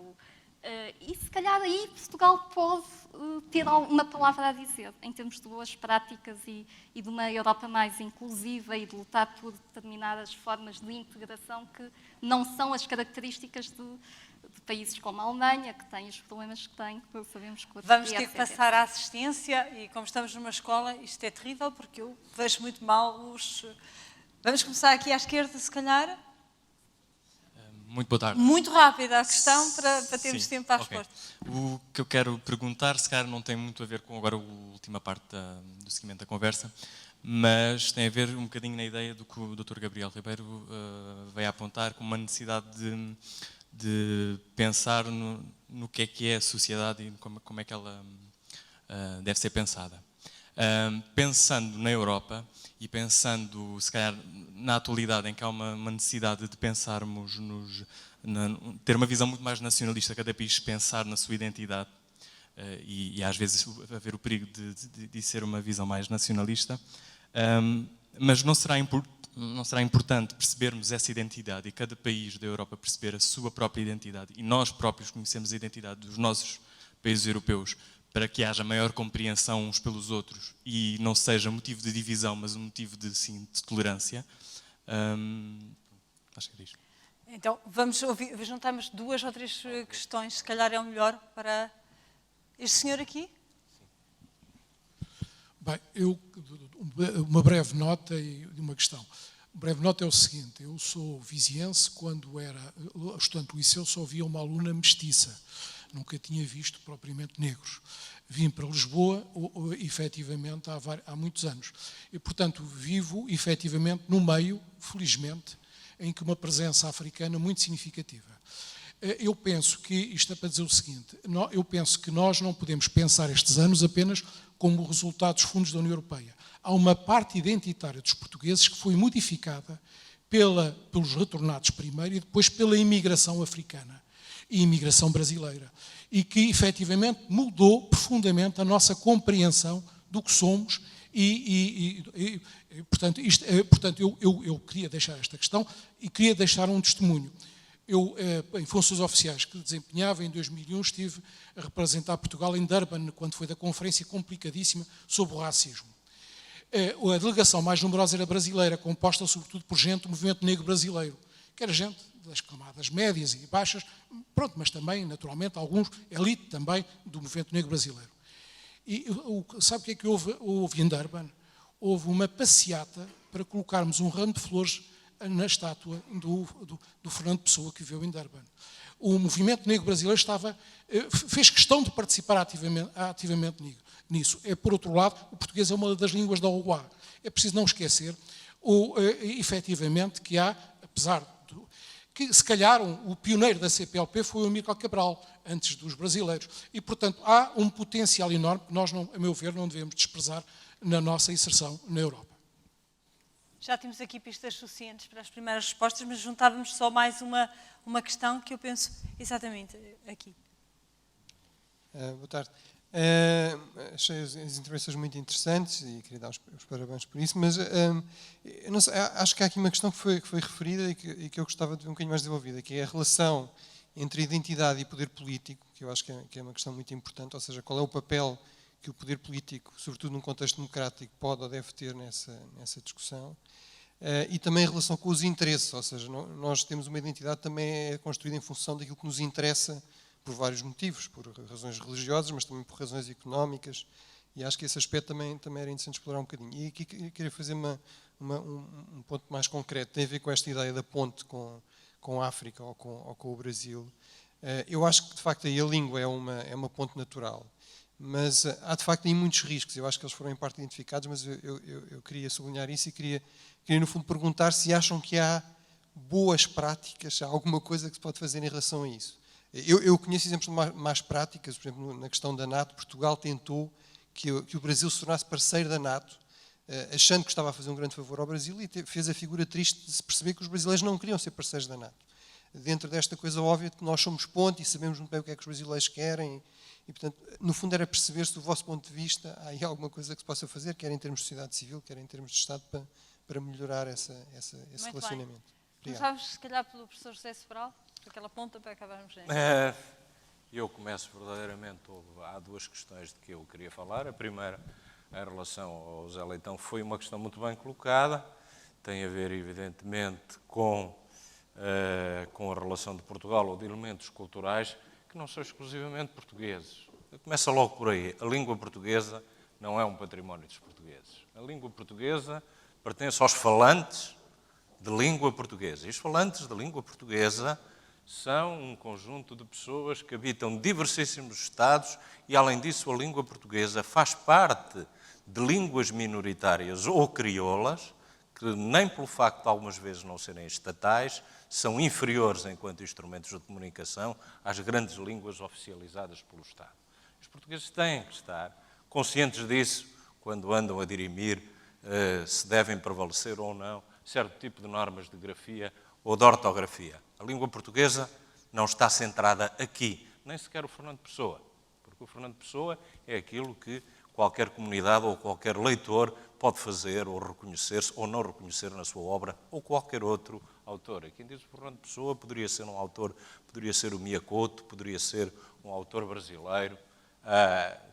S2: e se calhar aí Portugal pode ter uma palavra a dizer em termos de boas práticas e de uma Europa mais inclusiva e de lutar por determinadas formas de integração que não são as características de países como a Alemanha, que têm os problemas que têm, que sabemos que
S1: vamos ter que passar à assistência e como estamos numa escola, isto é terrível porque eu vejo muito mal os... Vamos começar aqui à esquerda, se calhar.
S5: Muito boa tarde.
S1: Muito rápida a questão para termos
S5: Sim,
S1: tempo para a
S5: ok.
S1: resposta.
S5: O que eu quero perguntar, se calhar não tem muito a ver com agora a última parte do seguimento da conversa, mas tem a ver um bocadinho na ideia do que o Dr. Gabriel Ribeiro veio a apontar como uma necessidade de pensar no que é a sociedade e como é que ela deve ser pensada. Pensando na Europa e pensando, se calhar, na atualidade em que há uma necessidade de pensarmos, ter uma visão muito mais nacionalista, cada país pensar na sua identidade e às vezes haver o perigo de ser uma visão mais nacionalista, mas não será importante percebermos essa identidade e cada país da Europa perceber a sua própria identidade e nós próprios conhecemos a identidade dos nossos países europeus para que haja maior compreensão uns pelos outros e não seja motivo de divisão, mas um motivo de tolerância. Acho que era isto.
S1: Então, vamos ouvir, juntamos 2 ou 3 questões, se calhar é o melhor para este senhor aqui.
S6: Bem, uma breve nota e uma questão. Uma breve nota é o seguinte, eu sou viziense, quando era estudante do liceu só via uma aluna mestiça, nunca tinha visto propriamente negros. Vim para Lisboa, efetivamente, há muitos anos. E, portanto, vivo, efetivamente, no meio, felizmente, em que uma presença africana muito significativa. Eu penso que, isto é para dizer o seguinte, eu penso que nós não podemos pensar estes anos apenas como resultado dos fundos da União Europeia. Há uma parte identitária dos portugueses que foi modificada pelos retornados primeiro e depois pela imigração africana e imigração brasileira. E que, efetivamente, mudou profundamente a nossa compreensão do que somos portanto, eu queria deixar esta questão e queria deixar um testemunho. Eu, em funções oficiais que desempenhava, em 2001 estive a representar Portugal em Durban, quando foi da conferência complicadíssima sobre o racismo. A delegação mais numerosa era brasileira, composta sobretudo por gente do movimento negro brasileiro, que era gente das camadas médias e baixas, pronto, mas também, naturalmente, alguns, elite também, do movimento negro brasileiro. E sabe o que é que houve em Durban? Houve uma passeata para colocarmos um ramo de flores na estátua do Fernando Pessoa, que viveu em Durban. O movimento negro brasileiro fez questão de participar ativamente nisso. Por outro lado, o português é uma das línguas da OUA. É preciso não esquecer, efetivamente, que há, apesar que se calhar o pioneiro da CPLP foi o Amílcar Cabral, antes dos brasileiros. E, portanto, há um potencial enorme que nós, a meu ver, não devemos desprezar na nossa inserção na Europa.
S1: Já temos aqui pistas suficientes para as primeiras respostas, mas juntávamos só mais uma questão que eu penso exatamente aqui.
S7: Boa tarde. Achei as intervenções muito interessantes e queria dar os parabéns por isso, mas eu não sei, acho que há aqui uma questão que foi referida e que eu gostava de ver um bocadinho mais desenvolvida, que é a relação entre identidade e poder político, que eu acho que é uma questão muito importante, ou seja, qual é o papel que o poder político, sobretudo num contexto democrático, pode ou deve ter nessa discussão, e também a relação com os interesses, ou seja, nós temos uma identidade também construída em função daquilo que nos interessa por vários motivos, por razões religiosas, mas também por razões económicas, e acho que esse aspecto também era interessante explorar um bocadinho. E aqui queria fazer um ponto mais concreto, tem a ver com esta ideia da ponte com a África ou com o Brasil. Eu acho que, de facto, aí a língua é uma ponte natural, mas há, de facto, aí muitos riscos. Eu acho que eles foram, em parte, identificados, mas eu queria sublinhar isso e queria, no fundo, perguntar se acham que há boas práticas, há alguma coisa que se pode fazer em relação a isso. Eu conheço exemplos mais práticas, por exemplo, na questão da NATO. Portugal tentou que o Brasil se tornasse parceiro da NATO, achando que estava a fazer um grande favor ao Brasil, e fez a figura triste de se perceber que os brasileiros não queriam ser parceiros da NATO. Dentro desta coisa óbvia de que nós somos ponte e sabemos muito bem o que é que os brasileiros querem, e, portanto, no fundo era perceber se, do vosso ponto de vista, há aí alguma coisa que se possa fazer, quer em termos de sociedade civil, quer em termos de Estado, para melhorar esse relacionamento.
S1: Começámos, se calhar, pelo professor José Sobral, aquela ponta para acabarmos.
S4: Eu começo verdadeiramente, há 2 questões de que eu queria falar. A primeira, em relação ao Zé Leitão, foi uma questão muito bem colocada, tem a ver, evidentemente, com a relação de Portugal ou de elementos culturais que não são exclusivamente portugueses. Começa logo por aí. A língua portuguesa não é um património dos portugueses. A língua portuguesa pertence aos falantes de língua portuguesa. E os falantes de língua portuguesa são um conjunto de pessoas que habitam diversíssimos estados e, além disso, a língua portuguesa faz parte de línguas minoritárias ou crioulas, que nem pelo facto de algumas vezes não serem estatais, são inferiores enquanto instrumentos de comunicação às grandes línguas oficializadas pelo Estado. Os portugueses têm que estar conscientes disso quando andam a dirimir se devem prevalecer ou não certo tipo de normas de grafia ou de ortografia. A língua portuguesa não está centrada aqui, nem sequer o Fernando Pessoa, porque o Fernando Pessoa é aquilo que qualquer comunidade ou qualquer leitor pode fazer ou reconhecer-se ou não reconhecer na sua obra, ou qualquer outro autor. Quem diz o Fernando Pessoa poderia ser um autor, poderia ser o Miyakoto, poderia ser um autor brasileiro.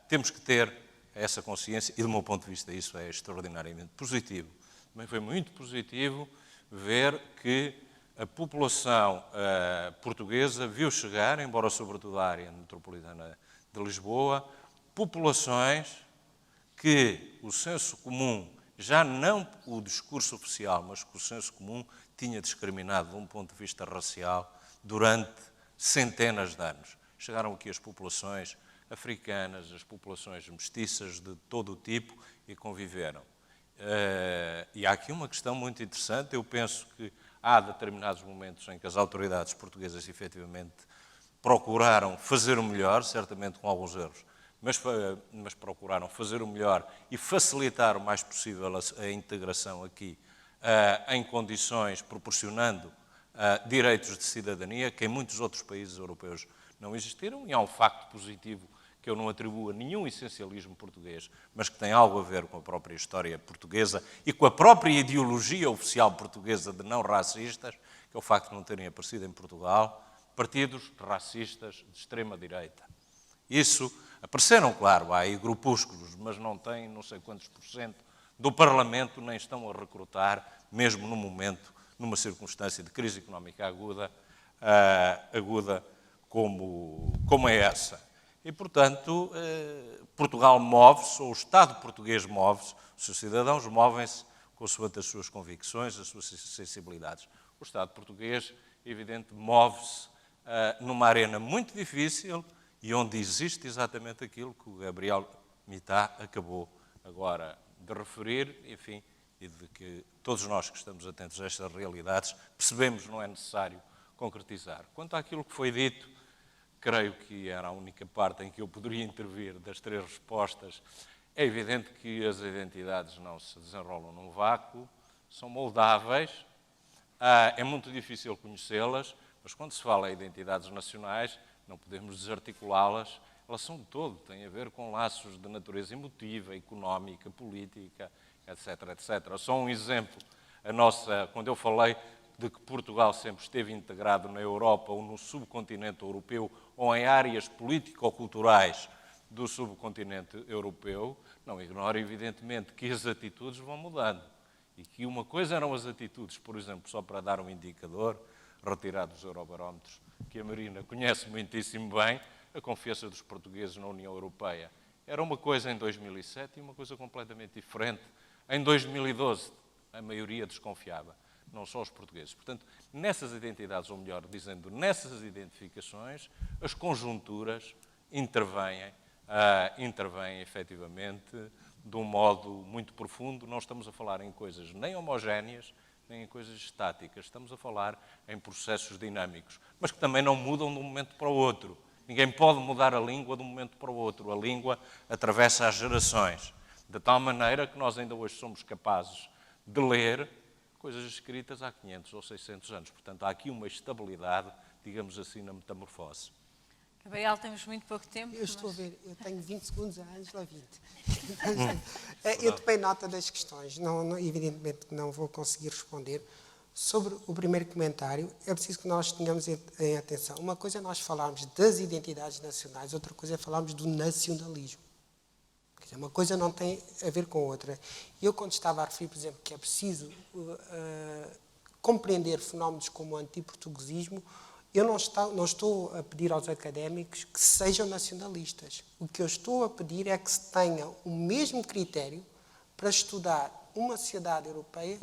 S4: Temos que ter essa consciência e, do meu ponto de vista, isso é extraordinariamente positivo. Também foi muito positivo ver que a população portuguesa viu chegar, embora sobretudo a área metropolitana de Lisboa, populações que o senso comum, já não o discurso oficial, mas que o senso comum tinha discriminado de um ponto de vista racial durante centenas de anos. Chegaram aqui as populações africanas, as populações mestiças de todo o tipo e conviveram. E há aqui uma questão muito interessante. Eu penso que há determinados momentos em que as autoridades portuguesas efetivamente procuraram fazer o melhor, certamente com alguns erros, mas procuraram fazer o melhor e facilitar o mais possível a integração aqui em condições, proporcionando direitos de cidadania que em muitos outros países europeus não existiram. E há um facto positivo que eu não atribuo a nenhum essencialismo português, mas que tem algo a ver com a própria história portuguesa e com a própria ideologia oficial portuguesa de não racistas, que é o facto de não terem aparecido em Portugal partidos racistas de extrema-direita. Isso apareceram, claro, há aí grupúsculos, mas não têm não sei quantos % do Parlamento, nem estão a recrutar, mesmo no momento, numa circunstância de crise económica aguda como é essa. E, portanto, Portugal move-se, ou o Estado português move-se, os seus cidadãos movem-se consoante as suas convicções, as suas sensibilidades. O Estado português, evidente, move-se numa arena muito difícil e onde existe exatamente aquilo que o Gabriel Mitá acabou agora de referir, enfim, e de que todos nós que estamos atentos a estas realidades percebemos não é necessário concretizar. Quanto àquilo que foi dito, creio que era a única parte em que eu poderia intervir das 3 respostas. É evidente que as identidades não se desenrolam num vácuo, são moldáveis, é muito difícil conhecê-las, mas quando se fala em identidades nacionais, não podemos desarticulá-las, elas são de todo, têm a ver com laços de natureza emotiva, económica, política, etc, etc. Só um exemplo, quando eu falei de que Portugal sempre esteve integrado na Europa ou no subcontinente europeu ou em áreas político-culturais do subcontinente europeu, não ignoro, evidentemente, que as atitudes vão mudando. E que uma coisa eram as atitudes, por exemplo, só para dar um indicador, retirado dos eurobarómetros, que a Marina conhece muitíssimo bem, a confiança dos portugueses na União Europeia. Era uma coisa em 2007 e uma coisa completamente diferente. Em 2012, a maioria desconfiava, não só os portugueses. Portanto, nessas identidades, ou melhor, dizendo, nessas identificações, as conjunturas intervêm efetivamente de um modo muito profundo. Não estamos a falar em coisas nem homogéneas, nem em coisas estáticas. Estamos a falar em processos dinâmicos, mas que também não mudam de um momento para o outro. Ninguém pode mudar a língua de um momento para o outro. A língua atravessa as gerações, de tal maneira que nós ainda hoje somos capazes de ler coisas escritas há 500 ou 600 anos. Portanto, há aqui uma estabilidade, digamos assim, na metamorfose.
S1: Gabriel, temos muito pouco tempo.
S3: Eu estou a ver, eu tenho 20 segundos, a Ângela 20. Eu tomei nota das questões, evidentemente que não vou conseguir responder. Sobre o primeiro comentário, é preciso que nós tenhamos em atenção. Uma coisa é nós falarmos das identidades nacionais, outra coisa é falarmos do nacionalismo. Quer dizer, uma coisa não tem a ver com a outra. Eu, quando estava a referir, por exemplo, que é preciso compreender fenómenos como o antiportuguesismo, eu não estou a pedir aos académicos que sejam nacionalistas. O que eu estou a pedir é que se tenha o mesmo critério para estudar uma sociedade europeia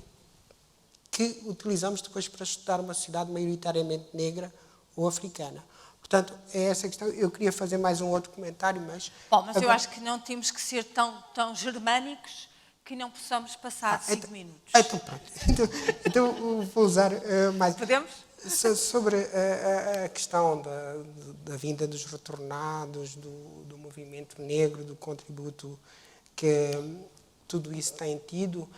S3: que utilizamos depois para estudar uma sociedade maioritariamente negra ou africana. Portanto, é essa a questão. Eu queria fazer mais um outro comentário, mas...
S1: Bom, mas eu
S3: agora-
S1: acho que não temos que ser tão germânicos que não possamos passar 5 minutos.
S3: Então, pronto. Então, vou usar mais...
S1: Podemos?
S3: Sobre a questão da vinda dos retornados, do movimento negro, do contributo que tudo isso tem tido,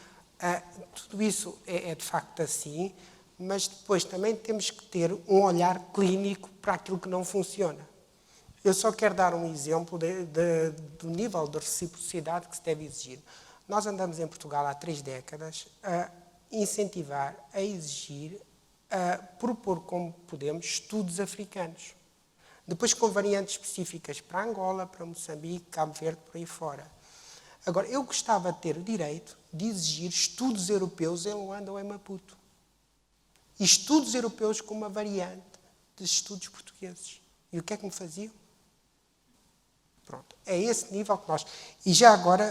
S3: tudo isso é de facto assim, mas depois também temos que ter um olhar clínico para aquilo que não funciona. Eu só quero dar um exemplo do nível de reciprocidade que se deve exigir. Nós andamos em Portugal há 3 décadas a incentivar, a exigir, a propor como podemos estudos africanos. Depois com variantes específicas para Angola, para Moçambique, Cabo Verde, por aí fora. Agora, eu gostava de ter o direito de exigir estudos europeus em Luanda ou em Maputo. E estudos europeus com uma variante de estudos portugueses. E o que é que me faziam? Pronto, é esse nível que nós... E já agora,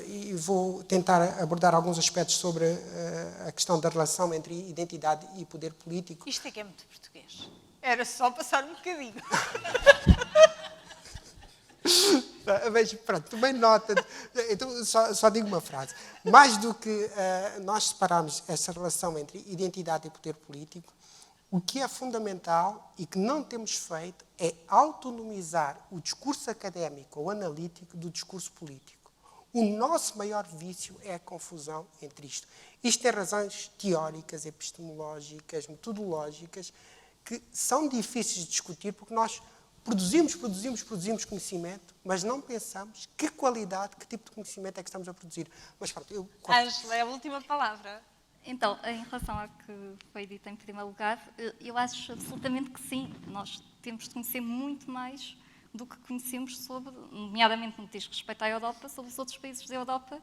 S3: e vou tentar abordar alguns aspectos sobre a questão da relação entre identidade e poder político.
S1: Isto é que é muito português. Era só passar um bocadinho.
S3: Mas pronto, tomei nota. Então, só digo uma frase. Mais do que nós separarmos essa relação entre identidade e poder político, o que é fundamental e que não temos feito é autonomizar o discurso académico ou analítico do discurso político. O nosso maior vício é a confusão entre isto. Isto tem razões teóricas, epistemológicas, metodológicas, que são difíceis de discutir porque nós produzimos conhecimento, mas não pensamos que qualidade, que tipo de conhecimento é que estamos a produzir. Mas pronto,
S1: Ângela, é a última palavra.
S2: Então, em relação ao que foi dito em primeiro lugar, eu acho absolutamente que sim. Nós temos de conhecer muito mais do que conhecemos sobre, nomeadamente no que diz respeito à Europa, sobre os outros países da Europa,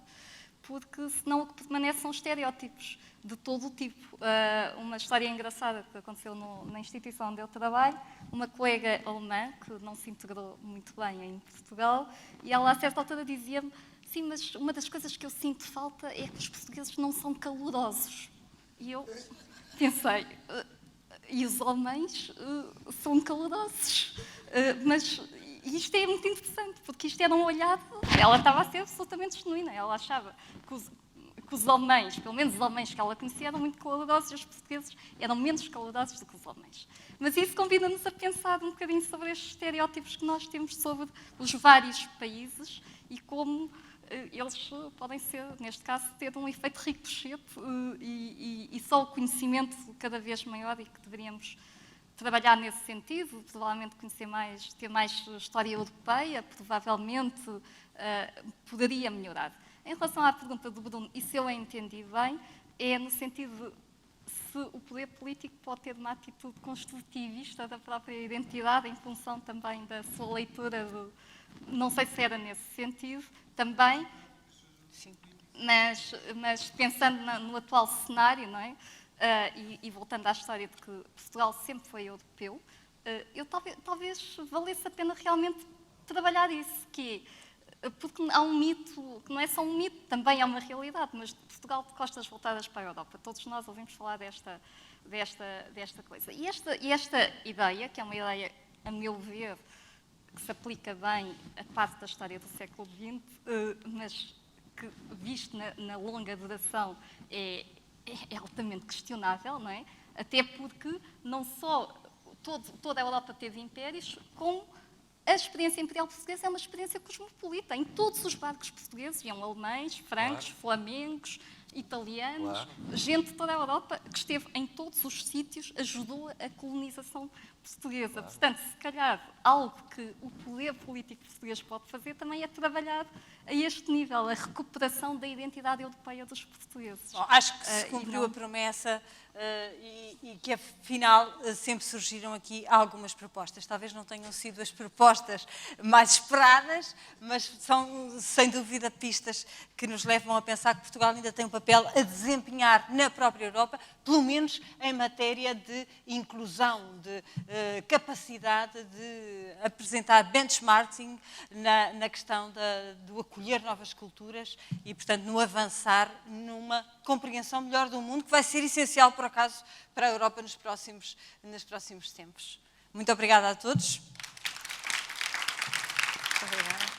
S2: porque senão o que permanece são estereótipos de todo o tipo. Uma história engraçada que aconteceu na instituição onde eu trabalho, uma colega alemã que não se integrou muito bem em Portugal, e ela a certa altura dizia-me: sim, mas uma das coisas que eu sinto falta é que os portugueses não são calorosos. E eu pensei, e os homens são calorosos. Mas isto é muito interessante, porque isto era um olhar... Ela estava a ser absolutamente genuína. Ela achava que os homens, pelo menos os homens que ela conhecia, eram muito calorosos e os portugueses eram menos calorosos do que os homens. Mas isso convida-nos a pensar um bocadinho sobre estes estereótipos que nós temos sobre os vários países e como... eles podem ser, neste caso, ter um efeito ricochete e só o conhecimento cada vez maior e que deveríamos trabalhar nesse sentido, provavelmente ter mais história europeia, provavelmente poderia melhorar. Em relação à pergunta do Bruno, e se eu a entendi bem, é no sentido de se o poder político pode ter uma atitude construtivista da própria identidade em função também da sua leitura do... Não sei se era nesse sentido também, sim. Mas pensando no atual cenário, não é? E voltando à história de que Portugal sempre foi europeu, eu talvez valesse a pena realmente trabalhar isso, que é, porque há um mito, que não é só um mito, também é uma realidade, mas de Portugal de costas voltadas para a Europa. Todos nós ouvimos falar desta coisa. E esta ideia, que é uma ideia, a meu ver, que se aplica bem a parte da história do século XX, mas que, visto na longa duração, é altamente questionável, não é? Até porque não só toda a Europa teve impérios, como a experiência imperial portuguesa é uma experiência cosmopolita. Em todos os barcos portugueses iam alemães, francos, flamengos, italianos, gente de toda a Europa que esteve em todos os sítios, ajudou a colonização portuguesa. Portanto, se calhar, algo que o poder político português pode fazer também é trabalhar a este nível, a recuperação da identidade europeia dos portugueses.
S1: Bom, acho que se cumpriu a promessa e que, afinal, sempre surgiram aqui algumas propostas. Talvez não tenham sido as propostas mais esperadas, mas são, sem dúvida, pistas que nos levam a pensar que Portugal ainda tem um papel a desempenhar na própria Europa, pelo menos em matéria de inclusão, de capacidade de apresentar benchmarking na questão do acolher novas culturas e, portanto, no avançar numa compreensão melhor do mundo, que vai ser essencial por acaso, para a Europa nos próximos tempos. Muito obrigada a todos. Muito obrigada.